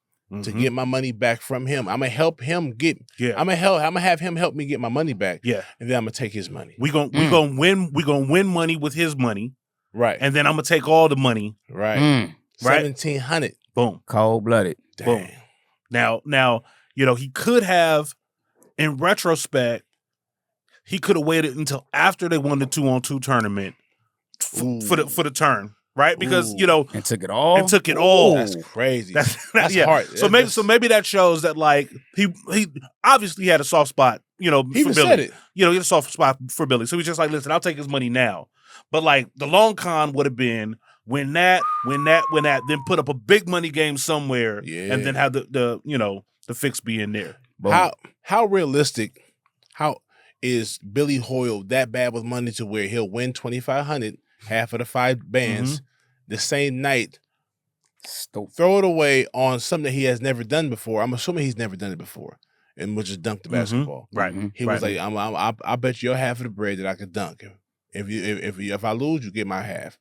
to get my money back from him? I'm gonna help him get. Yeah. I'm gonna have him help me get my money back, Yeah. and then I'm gonna take his money. We gonna win money with his money, Right, and then I'm gonna take all the money. right. Mm. Right. 1,700. Boom. Cold blooded. Boom. Dang. Now, he could have, in retrospect, he could have waited until after they won the 2-on-2 tournament Ooh. for the turn, right? Because Ooh. And took it all. and took it all. That's crazy. That's That's hard. So maybe that shows that like he obviously had a soft spot, he for even Billy. said it. He had a soft spot for Billy. So he's just like, listen, I'll take his money now. But like the long con would have been win that, then put up a big money game somewhere, Yeah. and then have the fix be in there. Boom. How realistic? How is Billy Hoyle that bad with money to where he'll win 2,500, half of the 5 bands, the same night, Stupid. throw it away on something that he has never done before? I'm assuming he's never done it before, and would just dunk the basketball. Right. Mhm. He was like, I bet you half of the bread that I could dunk. If I lose, you get my half.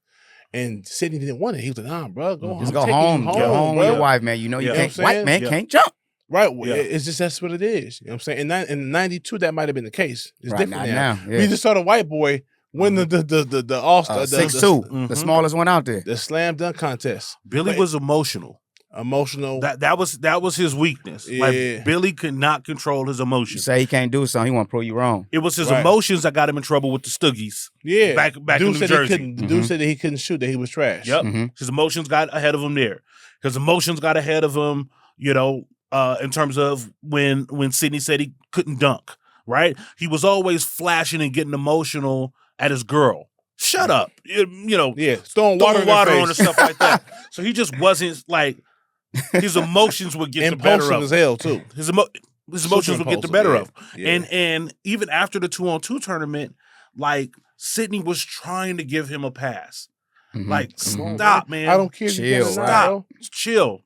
And Sidney didn't want it. He was like, nah, bro, go home. Just I'm go taking you home. Get home with bro. your wife, man. You know you Yeah. can't. You know what I'm White man saying? can't jump. Right. Yeah. It's just that's what it is. You know what I'm saying? In 92, that might have been the case. It's Right, different not now. now. Yeah. We just saw the white boy win the All-Star, 6'2", Mhm. the smallest one out there. the slam dunk contest. Billy Wait. was emotional. Emotional. That was his weakness. Yeah. Like Billy could not control his You emotions. say he can't do something, he want to prove you wrong. It was his Right. emotions that got him in trouble with the Stoogies. yeah. Back in New said Jersey. He couldn't, Dude said that he couldn't shoot, that he was trash. Yep. Mhm. His emotions got ahead of him there. His emotions got ahead of him, in terms of when Sidney said he couldn't dunk, right? He was always flashing and getting emotional at his girl. Shut up. Yeah. Throwing water, Throwing water in on her her, face. stuff like that. So he just wasn't like, his emotions would get the better Impulsive of as him. hell, too. his emotions would get the better of. Yeah. And even after the 2-on-2 tournament, like Sidney was trying to give him a pass. Like, stop, man. I don't care. Chill, Stop. Chill.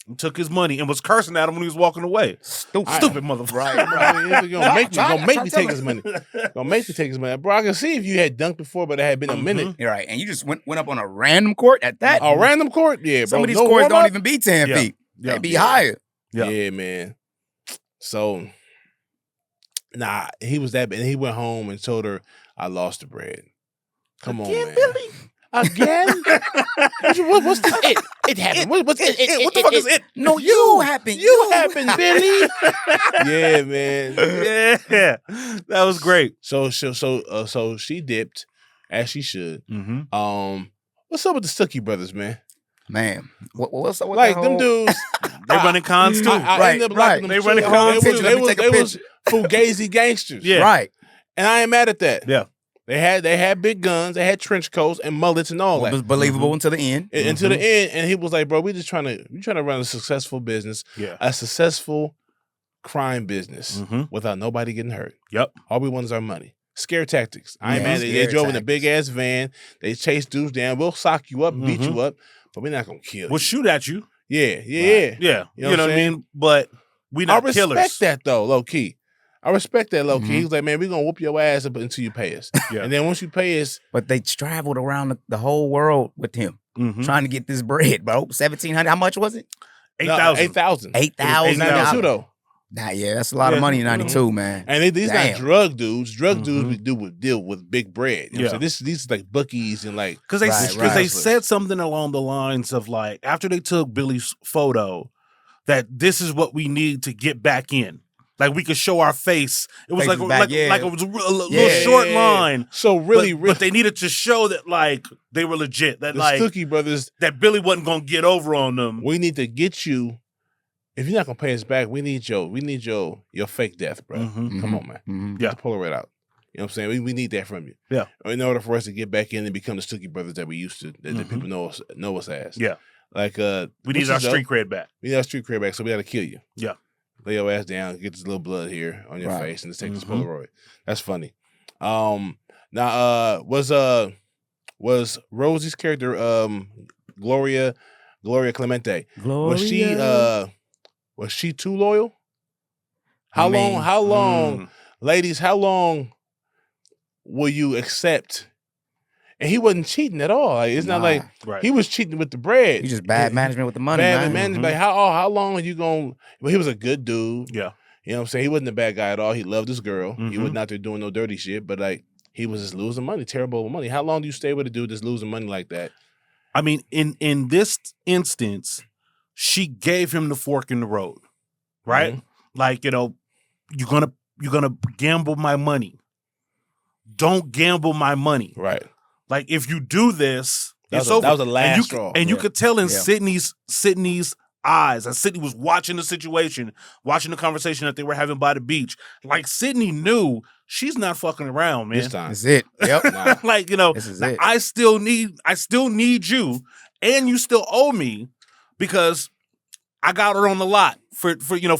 And took his money and was cursing at him when he was walking away. Stupid motherfucker. Right. You're gonna make me take his money. Gonna make me take his money. Bro, I can see if you had dunked before, but it had been a minute. You're right. And you just went up on a random court at that? A random court? Yeah, bro. Some of these courts don't even be 10 feet. They be higher. Yeah, man. So, nah, he was that bad. And he went home and told her, I lost the bread. Come on, man. Billy? Again? What's this? It happened. What's it? What the fuck is it? No, you happened. You happened, Billy. Yeah, man. Yeah, that was great. So she dipped, as she should. Mm-hmm. What's up with the Stuckey brothers, man? Man, what's up with like that them whole... dudes? They running cons too. I ended up liking them. They running too. cons too. They was fugazi gangsters. Yeah. Right. And I ain't mad at that. Yeah. They had big guns, they had trench coats and mullets and all that. It was believable until the end. Until the end, and he was like, "Bro, we trying to run a successful business, a successful crime business without nobody getting hurt. Yep. All we want is our money. Scare tactics. I ain't mad. They drove in a big ass van. They chased dudes down. We'll sock you up, beat you up, but we're not gonna kill you. We'll shoot at you. Yeah. You know what I mean? But we not killers. I respect that though, low key. I respect that low key. He was like, man, we're gonna whoop your ass up until you pay us. And then once you pay us. But they traveled around the whole world with him, trying to get this bread, bro. 1,700. How much was it? 8,000. 8,000. 8,000. 92 though. Nah, yeah, that's a lot of money in 92, man. And these not drug dudes. Drug dudes deal with big bread. You know what I'm saying? These like bookies and like because they said something along the lines of like after they took Billy's photo that this is what we need to get back in. Like we could show our face. It was like it was a little short line. So really, but they needed to show that like they were legit. That the like Stuckey brothers, that Billy wasn't gonna get over on them. We need to get you. If you're not gonna pay us back, we need your fake death, bro. Come on, man. Yeah, pull it out. You know what I'm saying? We need that from you. Yeah. In order for us to get back in and become the Stuckey brothers that we used to, that people know us as. Yeah. Like we need our street cred back. We need our street cred back, so we got to kill you. Yeah. Lay your ass down, get this little blood here on your face, and just take this Polaroid. That's funny. Now, was Rosie's character Gloria Clemente? Was she too loyal? How long, ladies? How long will you accept? And he wasn't cheating at all. Like, it's not like he was cheating with the bread. He just bad management with the money. Bad management. Like how long are you going? Well, he was a good dude. Yeah. You know what I'm saying? He wasn't a bad guy at all. He loved his girl. He wasn't out there doing no dirty shit, but like he was just losing money, terrible money. How long do you stay with a dude that's losing money like that? I mean, in this instance, she gave him the fork in the road. Right? Like, you know, you're gonna gamble my money. Don't gamble my money. Right. Like if you do this, that was a last straw. And you could tell in Sidney's eyes, as Sidney was watching the situation, watching the conversation that they were having by the beach. Like Sidney knew she's not fucking around, man. This time. That's it. Yep. Like, you know, this is it. I still need you, and you still owe me because I got her on the lot for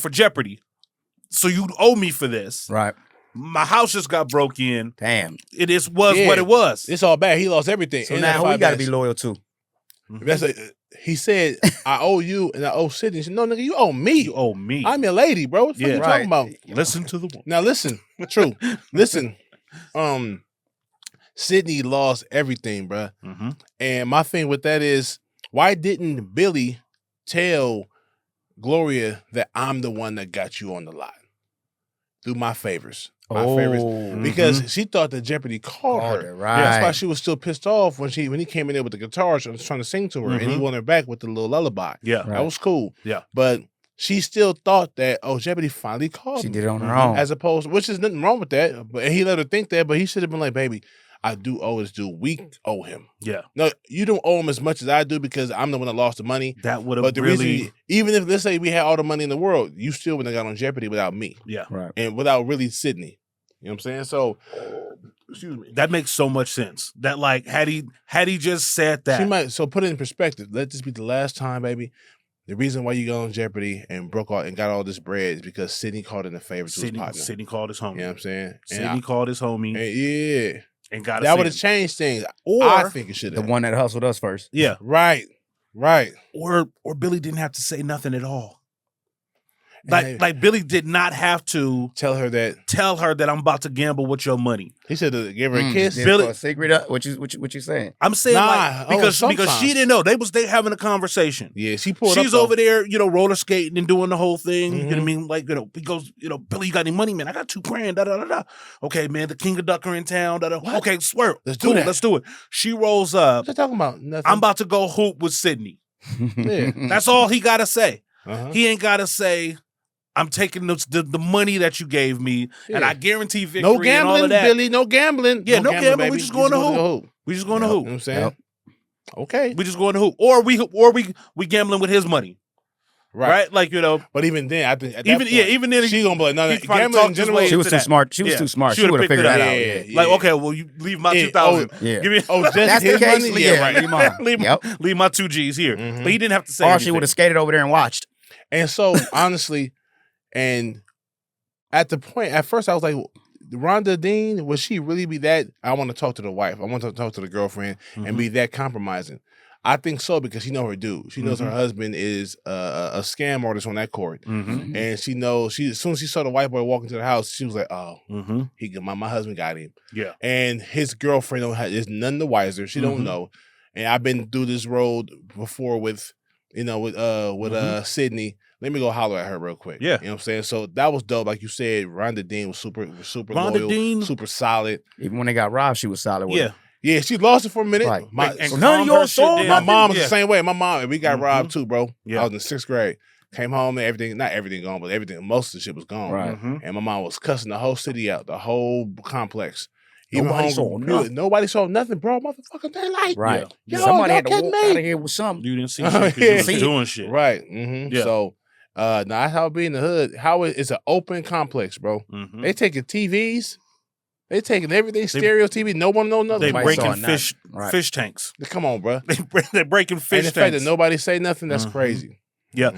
Jeopardy. So you owe me for this. Right. My house just got broke in. Damn. It was what it was. It's all bad. He lost everything. So now who we got to be loyal to? He said, I owe you and I owe Sidney. He said, no, nigga, you owe me. You owe me. I'm your lady, bro. What the fuck you talking about? Listen to the woman. Now listen, true. Listen, Sidney lost everything, bro. And my thing with that is, why didn't Billy tell Gloria that I'm the one that got you on the lot? Through my favors. Because she thought that Jeopardy called her. Right. That's why she was still pissed off when he came in there with the guitar and was trying to sing to her, and he wanted her back with the little lullaby. Yeah. That was cool. Yeah. But she still thought that, Jeopardy finally called She me. did it on her own. As opposed, which is nothing wrong with that. But he let her think that, but he should have been like, baby, I do owe this dude. We owe him. Yeah. No, you don't owe him as much as I do because I'm the one that lost the money. That would have But the reason, even if, let's say we had all the money in the world, you still wouldn't have got on Jeopardy without me. Yeah. Right. And without really Sidney. You know what I'm saying? So, excuse me. That makes so much sense. That like had he just said that. She might, so put it in perspective. Let this be the last time, baby. the reason why you got on Jeopardy and broke out and got all this bread is because Sidney called in a favor to his partner. Sidney called his homie. You know what I'm saying? Sidney called his homie. Yeah. And got that would have changed things. Or I think it should have. The one that hustled us first. Yeah. Right. Or Billy didn't have to say nothing at all. Like Billy did not have to tell her that I'm about to gamble with your money. He said to give her a kiss. Billy, a secret. What you saying? I'm saying because she didn't know they having a conversation. Yeah, she's over there, roller skating and doing the whole thing. Mm-hmm. You know what I mean? Like he goes, Billy, you got any money, man? I got $2,000. Da da da da. Okay, man, the King of Ducker in town. Da, da. Okay, swear. Let's do that. Let's do it. She rolls up. What you talking about? Nothing. I'm about to go hoop with Sidney. Yeah, that's all he gotta say. Uh-huh. He ain't gotta say, I'm taking the money that you gave me, and I guarantee victory. No gambling, and all of that. Billy. No gambling. Yeah, no gambling. We just going to hoop. We just going to hoop. You know what I'm saying? Okay. We just going to hoop. Or we gambling with his money. Right? Like, But even then, I think even then she gonna be like, no, gambling in general. She was too smart. She was too smart. She would have figured that out. Yeah. Like, okay, well, you leave my 2,000. Yeah. Give me just that's his the case. money? Yeah, right. Leave my 2 G's here. Mm-hmm. But he didn't have to say Or anything. she would have skated over there and watched. And so, honestly, and at first I was like, Rhonda Dean, would she really be that? I want to talk to the wife. I want to talk to the girlfriend and be that compromising. I think so because she know her dude. She knows her husband is a scam artist on that court, and she knows. As soon as she saw the white boy walk into the house, she was like, "Oh, my husband got him." Yeah, and his girlfriend is none the wiser. She don't know. And I've been through this road before with Sidney. Let me go holler at her real quick. Yeah. You know what I'm saying? So that was dope. Like you said, Rhonda Dean was super Rhonda loyal, Dean, super solid. Even when they got robbed, she was solid with it. Yeah, she lost it for a minute. Right. So none of your soul. My mom was the same way. My mom, we got robbed too, bro. Yeah. I was in 6th grade. Came home and everything, not everything gone, but most of the shit was gone. Right. And my mom was cussing the whole city out, the whole complex. Nobody saw nothing. Nobody saw nothing, bro. Motherfucker, they like right. Yo, somebody had to walk me. out of here with something. You didn't see shit because you was doing shit. Right. Yeah. So now that's how it be in the hood. It's an open complex, bro. They taking TVs. They taking everything, stereo TV. No one know nothing. They breaking fish tanks. Come on, bro. They're breaking fish and the tanks. fact that nobody say nothing, that's crazy. Yeah.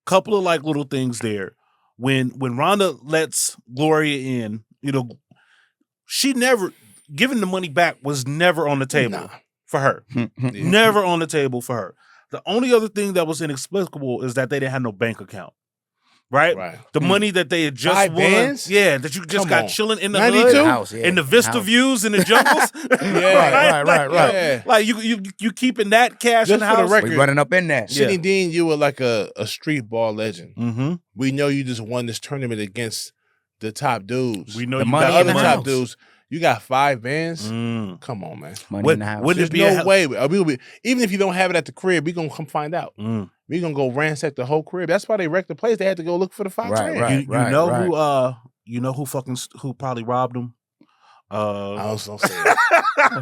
Couple of like little things there. When Rhonda lets Gloria in, she never giving the money back was never on the table for her. Never on the table for her. The only other thing that was inexplicable is that they didn't have no bank account. Right? The money that they had just won. Bands? Yeah, that you just got chilling in the 92? hood. House, yeah. In the Vista views in the jungles. Right. Yeah. Like you keeping that cash Just in the for the house. record, We running up in that. Sidney Deane, you were like a street ball legend. Mm-hmm. We know you just won this tournament against the top dudes. We know The you money got the in other the top house. dudes. You got 5 bands. Mm. Come on, man. Money in the house. Wouldn't There's it be no way. We'll be, even if you don't have it at the crib, we gonna come find out. We gonna go ransack the whole crib. That's why they wrecked the place. They had to go look for the 5 grand. You know who probably robbed them? I was gonna say,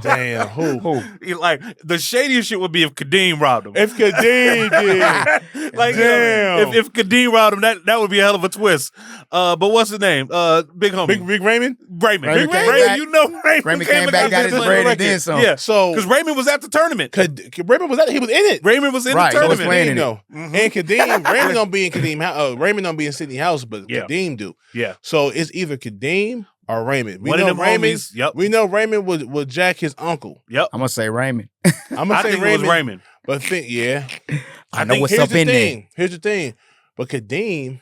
damn, who? Like the shadiest shit would be if Kadeem robbed him. If Kadeem did, like damn. If Kadeem robbed him, that would be a hell of a twist. But what's his name? Big homie, Big Raymond. Raymond. Raymond came Raymond, back. you know Raymond came back, got his bread, and then some. Yeah, So because Raymond was at the tournament. Raymond was he was in it. Raymond was in Right, the he was tournament. playing in it. No. And Kadeem, Raymond don't be in Kadeem house. Raymond don't be in Sidney house, but Yeah. Kadeem do. Yeah. So it's either Kadeem or Raymond. One of them homies. Yep. We know Raymond would jack his uncle. Yep. I'm gonna say Raymond. I'm gonna I say think Raymond. it was Raymond. But I know what's up in there. Here's the thing. But Kadeem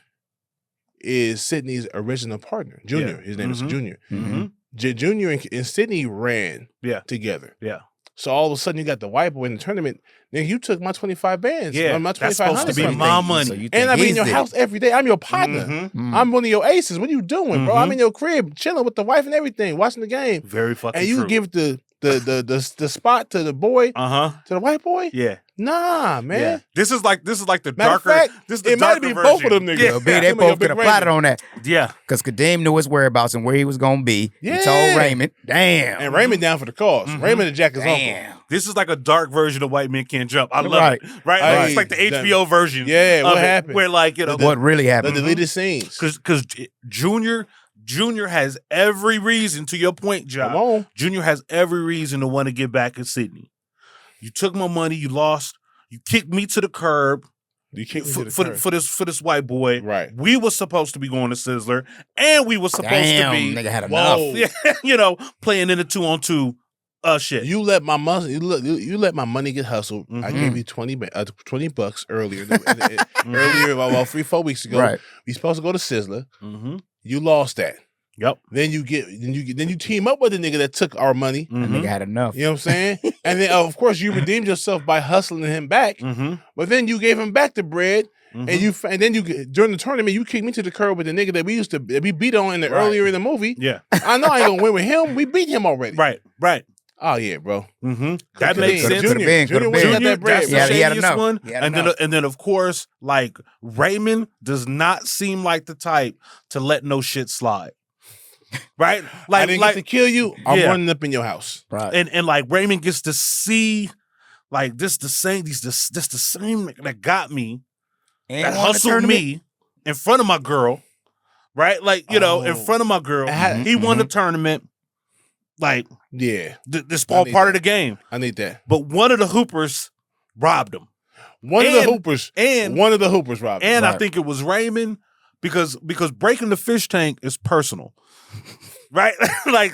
is Sidney's original partner. Junior. Yeah. His name is Junior. Mm-hmm. Junior and Sidney ran together. Yeah. So all of a sudden you got the white boy in the tournament. Then you took my 25 bands. Yeah. My That's supposed to be from me. my money. So you think And I'm in he's your the- house every day. I'm your partner. Mm-hmm. I'm one of your aces. What are you doing, bro? I'm in your crib, chilling with the wife and everything, watching the game. Very fucking And you true. give the spot to the boy, to the white boy? Yeah. Nah, man. Yeah. This is like the Matter of darker. fact, This is the it might darker be version. both of them niggas. Yeah. Yo, B, they Give me your both could have Big plotted Raymond. on that. Yeah. Because Kadeem knew his whereabouts and where he was going to be. Yeah. He told Raymond, damn. And Raymond down for the cause. Raymond and Jack his uncle. Damn. This is like a dark version of White Men Can't Jump. I love Right. it. Right? Right. It's like the HBO version. Yeah, what of it, happened? Where like, What really The happened? deleted scenes. because Junior has every reason, to your point, Come John. on. Junior has every reason to want to get back at Sidney. You took my money, you lost, you kicked me to the curb. You kicked me to the curb. for this white boy. Right. We were supposed to be going to Sizzler, and we were supposed to be nigga had enough. Yeah, playing in the 2-on-2 shit. You let my money get hustled. I gave you $20 earlier. Earlier, about 3-4 weeks ago. Right. We supposed to go to Sizzler. You lost that. Yep. Then you team up with the nigga that took our money. That nigga had enough. You know what I'm saying? And then of course you redeemed yourself by hustling him back. But then you gave him back the bread. And then during the tournament you kicked me to the curb with the nigga that we beat on earlier in the movie. Yeah. I know I ain't gonna win with him. We beat him already. Right. Oh yeah, bro. That makes sense. Junior got that bread. That's Bro. the he had shadiest enough. one. He had And enough. then of course, like Raymond does not seem like the type to let no shit slide. Right? Like I didn't get to kill you. I'm Yeah. running up in your house. Right. and like Raymond gets to see like this the same nigga that got me, And that won the hustled tournament. me in front of my girl. Right? Like, in front of my girl. He won the tournament. Like, Yeah, this all need part of that. the game. I need that. But one of the hoopers robbed him. One of the hoopers robbed him. And I Right. think it was Raymond because breaking the fish tank is personal. Right? like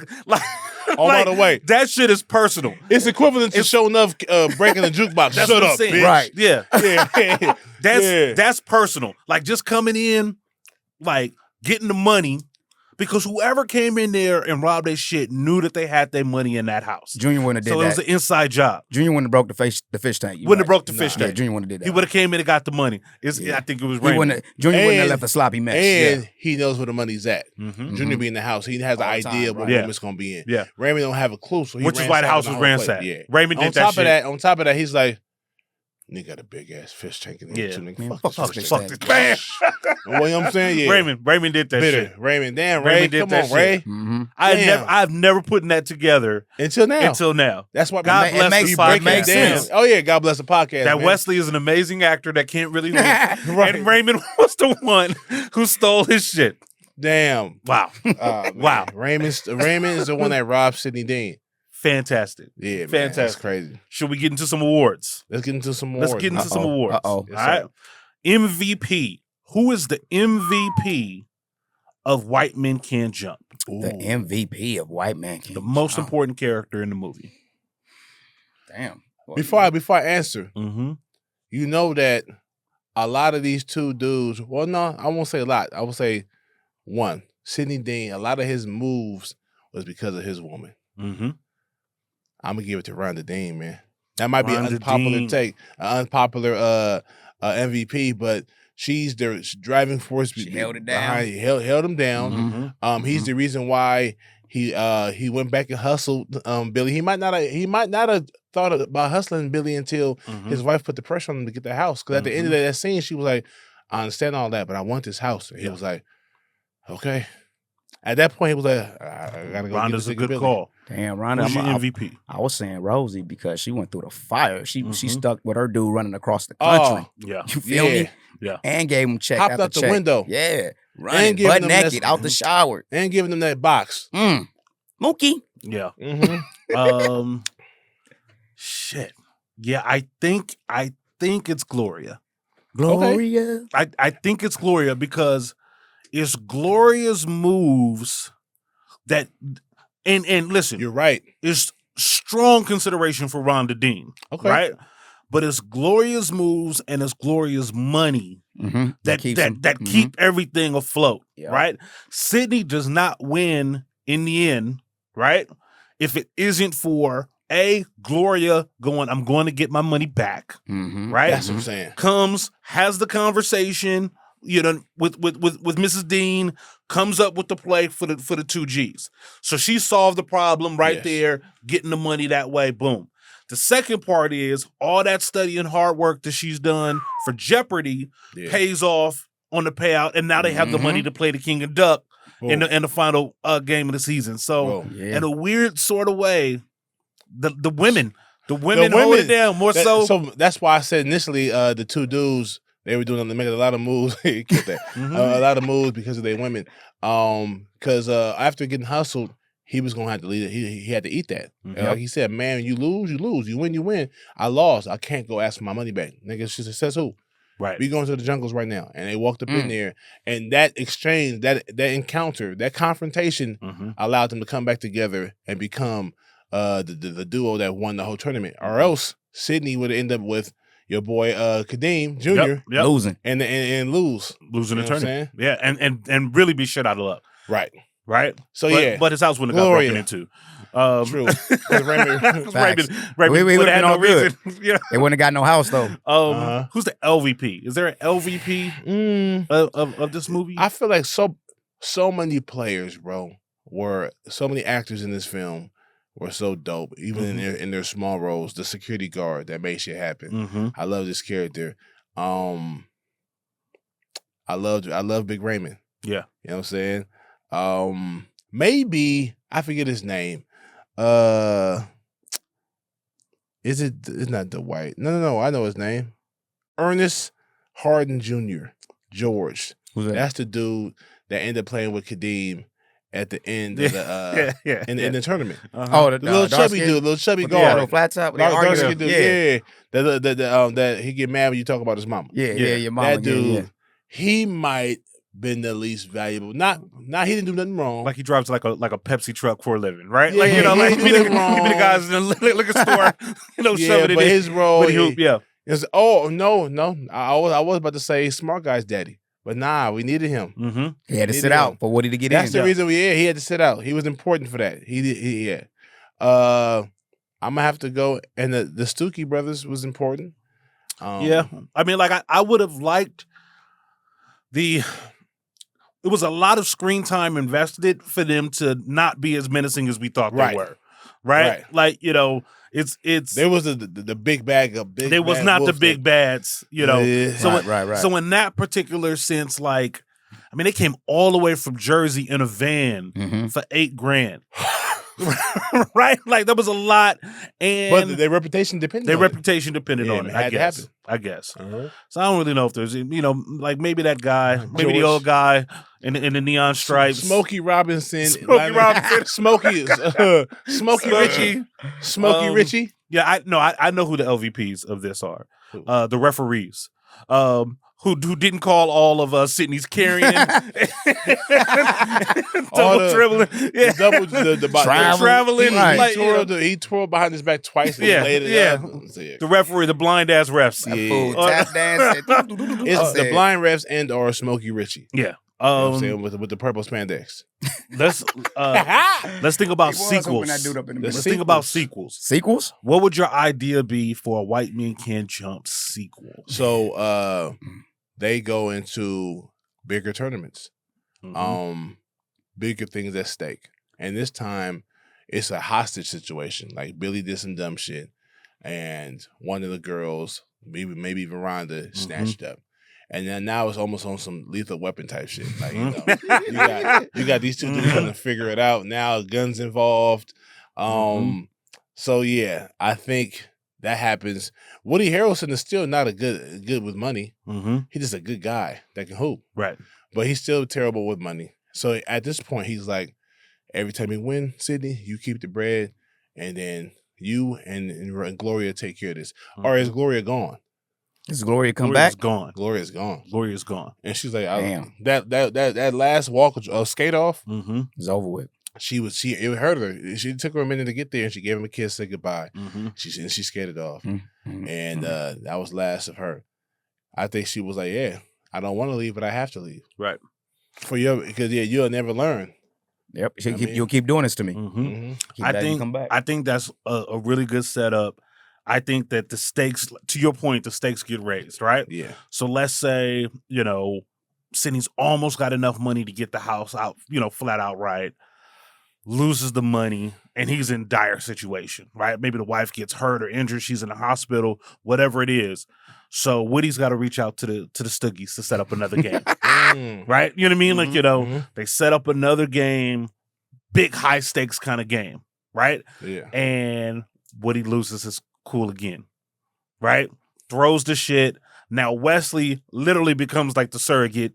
Oh, by the way, that shit is personal. it's equivalent to showing up breaking the jukebox. That's Shut what I'm up, saying. bitch. Right. Yeah. Yeah. That's personal. Like just coming in, like getting the money, because whoever came in there and robbed their shit knew that they had their money in that house. Junior wouldn't have So did it was that. an inside job. Junior wouldn't have broke the fish tank. Wouldn't have broke the fish Yeah, tank. Junior wouldn't have did that. He would have came in and got the money. Yeah. I think it was Junior Raymond. wouldn't have And- left a sloppy mess. And he knows where the money's at. Junior Mhm. be in the house. He has an All the time, idea what right. room it's gonna be in. Yeah. Raymond don't have a clue, so he Which is why the house was ransacked ransacked. Yeah. Raymond On did that top shit. of that, he's like, nigga got a big ass fish tank in there Yeah. too. Nigga, Man, fuck fuck this this fish fish tank. Bam. You know what I'm saying? Yeah. Raymond did that Bitter. shit. Raymond. Damn, Raymond Ray. did Come that on, shit. Ray. Mm-hmm. Damn. I've never put that together Until now. That's why God It bless makes- this it podcast. makes sense. Oh yeah, God bless the podcast. That man. Wesley is an amazing actor that can't really live. Right. And Raymond was the one who stole his shit. Damn. Wow. Man. Wow. Raymond is the one that robbed Sidney Deane. Fantastic. Yeah, man. Fantastic. That's crazy. Should we get into some awards? Let's get into some more. Let's get into some awards. Uh-oh. Yes, All right. sir. MVP. Who is the MVP of White Men Can't Jump? The MVP of White Man King. The most important character in the movie. Damn. Well, Before I answer, Mm-hmm. you know that a lot of these two dudes, well, no, I won't say a lot. I will say one. Sidney Deane, a lot of his moves was because of his woman. Mm-hmm. I'm gonna give it to Rhonda Dean, man. That might be an Rhonda unpopular Dean. take, an unpopular MVP, but she's the driving force. She held it down. behind- held him down. Mm-hmm. He's the reason why he went back and hustled Billy. He might not have thought about hustling Billy until his wife put the pressure on him to get the house. Because at the end of that scene, she was like, "I understand all that, but I want this house." And he was like, "Okay." At that point, he was like, "I gotta go." Rhonda's get a good Billy. call. Damn, Rhonda. Who's your I MVP? was saying Rosie because she went through the fire. She Mhm. stuck with her dude running across the country. Yeah. You feel Yeah. me? Yeah. And gave him check Hopped after out the check. window. Yeah. Running giving butt them naked that- out the shower. And giving them that box. Mookie. Yeah. Mm-hmm. Shit. Yeah, I think it's Gloria. Gloria. I think it's Gloria because it's Gloria's moves that and listen, You're right. it's strong consideration for Rhonda Dean. Okay. Right? But it's Gloria's moves and it's Gloria's money Mm-hmm. that keep everything afloat. Yeah. Right? Sidney does not win in the end, right? If it isn't for Gloria going, I'm going to get my money back. Mm-hmm. Right? That's what I'm saying. Comes, has the conversation, with Mrs. Dean, comes up with the play for the 2 G's. So she solved the problem right Yes. there, getting the money that way, boom. The second part is all that study and hard work that she's done for Jeopardy Yeah. pays off on the payout, and now they have the money to play the King and Duck in the final game of the season. So Boom. Yeah. in a weird sort of way, the women hold it down more so. So that's why I said initially the two dudes, they were making a lot of moves. Get that. A lot of moves because of their women. Because after getting hustled, he was gonna have to lead it. He had to eat that. And like he said, man, you lose, you lose. You win, you win. I lost. I can't go ask for my money back. Nigga, she says who? Right. We going to the jungles right now. And they walked up in there, and that exchange, that encounter, that confrontation allowed them to come back together and become the duo that won the whole tournament. Or else Sidney would end up with your boy Kadeem Jr. losing and losing the You know what I'm tournament. Yeah, and really be shit out of luck. Right. So but his house wouldn't have got broken into. True. Because Raymond we would would've have been all no reason. good. They wouldn't have got no house though. Who's the LVP? Is there an LVP of this movie? I feel like so many players, bro, so many actors in this film were so dope, even in their small roles. The security guard that made shit happen. I love this character. I love Big Raymond. Yeah. You know what I'm saying? Maybe I forget his name. It's not Dwight. No, I know his name. Ernest Harden Jr. George. Who's that? That's the dude that ended up playing with Kadeem at the end of the in the tournament. Oh, the little chubby dude, little chubby guard. The flat top. Dark skin dude. Yeah. That he get mad when you talk about his mama. Yeah, your mama. That dude, he might been the least valuable. Not he didn't do nothing wrong. Like he drives like a Pepsi truck for a living, right? Yeah, like you know, he like didn't he do be the nothing wrong. guys in the liquor store, shoving it but in. his role, It's no. I was about to say smart guy's daddy, but nah, we needed him. He had to sit out for Woody to get in. That's the reason he had to sit out. He was important for that. He I'm gonna have to go, and the Stookie brothers was important. I mean, like I would have liked it was a lot of screen time invested for them to not be as menacing as we thought they were. Right? Like, it's there was the big bag of big. There was not the big bads, Yeah. So in that particular sense, like, I mean, they came all the way from Jersey in a van for $8,000. Right? Like there was a lot, and but their reputation depended on it. I guess. So I don't really know if there's, like maybe that guy, maybe the old guy in the neon stripes, Smokey Robinson, Smokey Richie, Smokey Richie. Yeah, I know who the LVPs of this are. The referees. Who didn't call all of Sidney's carrying, double dribbling, traveling. Right. He twirled behind his back twice. And laid it up. The referee, the blind ass refs, tap dance. It's the blind refs and or Smokey Richie. Yeah, you know what I'm saying, with the purple spandex. Let's think about sequels. Let's think about sequels. Sequels? What would your idea be for a White Men Can't Jump sequel? So they go into bigger tournaments, bigger things at stake, and this time it's a hostage situation. Like Billy did some dumb shit, and one of the girls, maybe Veranda, snatched up. And then now it's almost on some Lethal Weapon type shit. Like, you got these two dudes trying to figure it out. Now guns involved. So yeah, I think that happens. Woody Harrelson is still not a good with money. He's just a good guy that can hoop. Right. But he's still terrible with money. So at this point, he's like, every time you win, Sidney, you keep the bread, and then you and Gloria take care of this. Or is Gloria gone? Is Gloria come back? Gone. Gloria's gone. Gloria's gone. And she's like, damn. That last walk skate off, is over with. It hurt her. She took her a minute to get there, and she gave him a kiss, say goodbye. She skated off, and that was last of her. I think she was like, yeah, I don't want to leave, but I have to leave. Right. Because you'll never learn. Yep. You'll keep doing this to me. I think that's a really good setup. I think that the stakes, to your point, the stakes get raised, right? Yeah. So let's say, Sidney's almost got enough money to get the house out, flat out right, loses the money, and he's in dire situation, right? Maybe the wife gets hurt or injured, she's in the hospital, whatever it is. So Woody's got to reach out to the Stoogies to set up another game, right? You know what I mean? They set up another game, big high stakes kind of game, right? Yeah. And Woody loses his cool again, right? Throws the shit. Now Wesley literally becomes like the surrogate,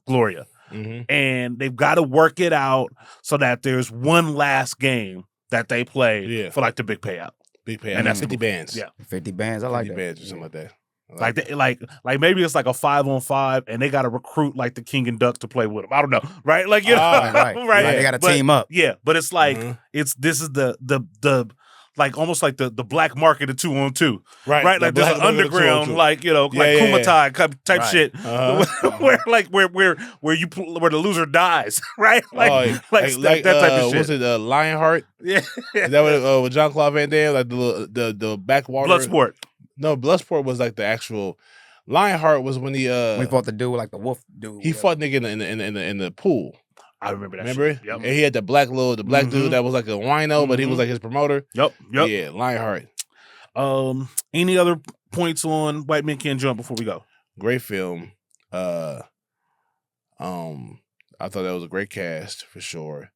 Gloria. And they've got to work it out so that there's one last game that they play for like the big payout. Big payout. And that's 50 bands. Yeah. 50 bands. I like 50 that. bands or something like that. Like maybe it's like a 5-on-5, and they got to recruit like the King and Duck to play with them. I don't know, right? Like you know, right. right? They got to team up. Yeah, but it's like this is the like almost like the black market of 2-on-2, right? Like there's an underground, like Kumatai type shit, where the loser dies, right? Like that type of shit. Was it Lionheart? Yeah, is that what with Jean-Claude Van Damme, like the backwater Bloodsport? No, Bloodsport was like the actual. Lionheart was when he fought the dude like the wolf dude. He fought nigga in the pool. I remember that. Remember? Shit. Yep. And he had the black dude that was like a wino, but he was like his promoter. Yep. Yeah, Lionheart. Any other points on White Men Can't Jump before we go? Great film. I thought that was a great cast for sure.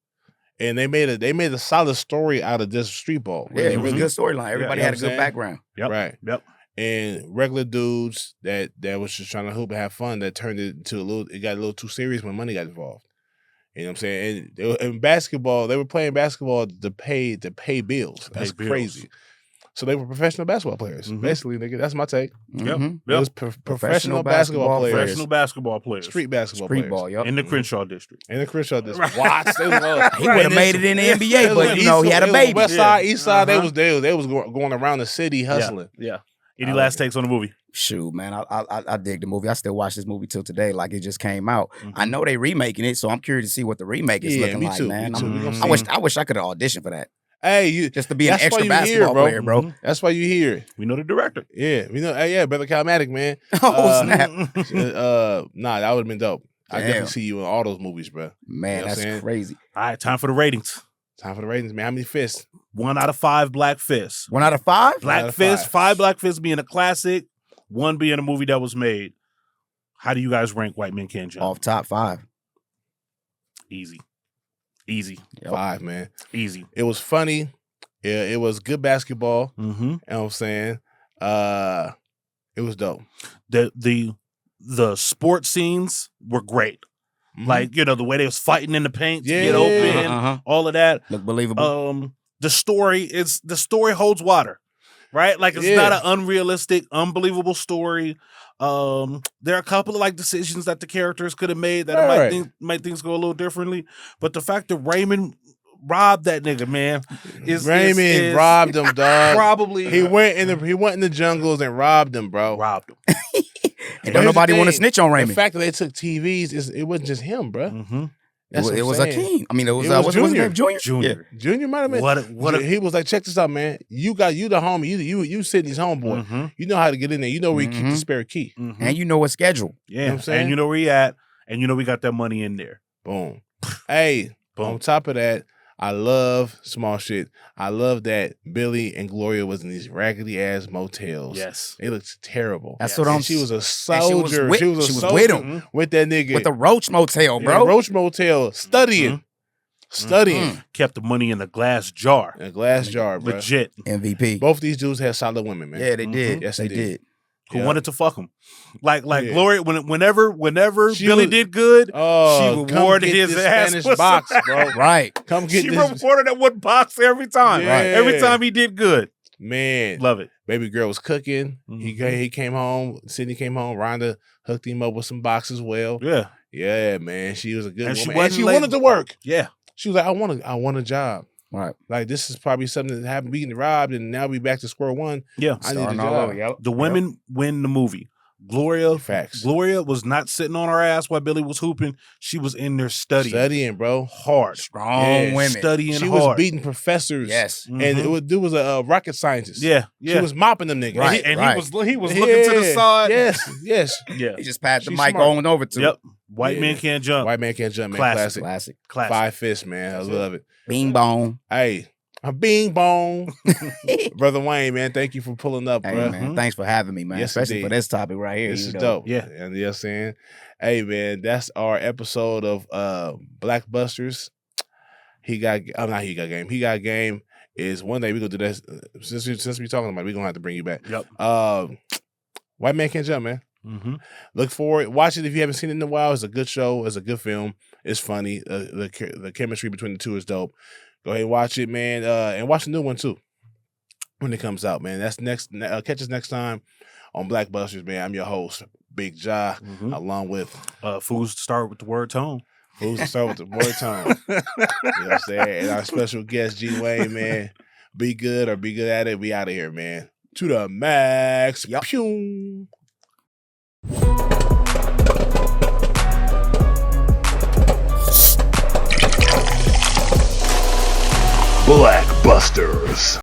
And they made a solid story out of this streetball. Yeah, it was a good storyline. Everybody had a good background. Yep. Right. Yep. And regular dudes that was just trying to hoop and have fun that turned it into it got a little too serious when money got involved. You know what I'm saying? And in basketball, they were playing basketball to pay bills. That's crazy. So they were professional basketball players. Basically, nigga, that's my take. Yep. It was professional basketball players. Professional basketball players. Street basketball players. Ball, yep. In the Crenshaw district. In the Crenshaw district. Watts. He would have made it in the NBA, but you know, he had a baby. West side, east side, they was going around the city hustling. Yeah. Any last takes on the movie? Shoot, man, I dig the movie. I still watch this movie till today, like it just came out. I know they remaking it, so I'm curious to see what the remake is looking like, man. I wish I could have auditioned for that. Hey, just to be an extra basketball player, bro. That's why you here. We know the director. Yeah, we know. Hey, yeah, Brother Calmatic, man. Oh snap! Nah, that would have been dope. I definitely see you in all those movies, bro. Man, you know that's crazy. All right, time for the ratings. Time for the ratings, man. How many fists? 1 out of 5 black fists. 1 out of 5? Black fists. 5 black fists being a classic, 1 being a movie that was made. How do you guys rank White Men Can't Jump? Off top 5. Easy. Yep. 5, man. Easy. It was funny. Yeah, it was good basketball. You know what I'm saying? It was dope. The sports scenes were great. Like, you know, the way they was fighting in the paint to get open, all of that. Look believable. The story holds water, right? Like it's not an unrealistic, unbelievable story. There are a couple of like decisions that the characters could have made that might things go a little differently. But the fact that Raymond robbed that nigga, man, is robbed him, dog. Probably he went in the jungles and robbed him, bro. Robbed him. And don't nobody want to snitch on Raymond. The fact that they took TVs, it wasn't just him, bro. It was Akeem. I mean, it was what's his name? Junior. Junior might have been. He was like, check this out, man. You the homie. You Sidney's homeboy. You know how to get in there. You know where you keep the spare key. And you know what schedule. Yeah. You know what I'm saying? And you know where he at. And you know we got that money in there. Boom. Hey, on top of that, I love small shit. I love that Billy and Gloria was in these raggedy ass motels. Yes. They looked terrible. That's what I'm saying. She was a soldier. She was with him. With that nigga. With the Roach Motel, bro. Roach Motel. Studying. Kept the money in a glass jar. In a glass jar, bro. Legit. MVP. Both these dudes had solid women, man. Yeah, they did. Yes, they did. Who wanted to fuck him. Like Gloria, whenever Billy did good, she rewarded his ass Spanish box, bro. Right. Come get she this. rewarded that one box every time. Yeah. Right. Every time he did good. Man. Love it. Baby girl was cooking. He came home. Sidney came home. Rhonda hooked him up with some boxes. Well. Yeah. Yeah, man. She was a good woman. And she wanted to work. Yeah. She was like, I want a job. Right. Like, this is probably something that happened. We getting robbed, and now we back to square one. Yeah. I need a job. The women win the movie. Gloria was not sitting on her ass while Billy was hooping. She was in there studying, bro. Hard. Strong women. Studying she hard. was beating professors. Yes. And it was a rocket scientist. Yeah. She was mopping them niggas. Right. And he was looking to the side. Yes. Yeah. He just passed the mic on over to Yep. White Man Can't Jump. White Man Can't Jump, man. Classic. 5 fists, man. I love it. Bing bong. Hey. A bing bong. Brother Wayne, man, thank you for pulling up, Hey, bro. man, thanks for having me, man. Yes, especially indeed. for this topic right here. This is dope. Yeah. And you know what I'm saying? Hey, man, that's our episode of BlackBusters. He got game is one day we're gonna do that. Since we're talking about it, we're gonna have to bring you back. Yep. White Man Can't Jump, man. Look forward. Watch it if you haven't seen it in a while. It's a good show. It's a good film. It's funny. The chemistry between the two is dope. Go ahead and watch it, man. And watch the new one too when it comes out, man. That's next. Catch us next time on BlackBusters, man. I'm your host, Big Ja, along with foods to start with the word tone. Foods to start with the word tone. You know what I'm saying? And our special guest, G Wayne, man. Be good or be good at it. We out of here, man. To the max. Yep. Pew. BlackBusters.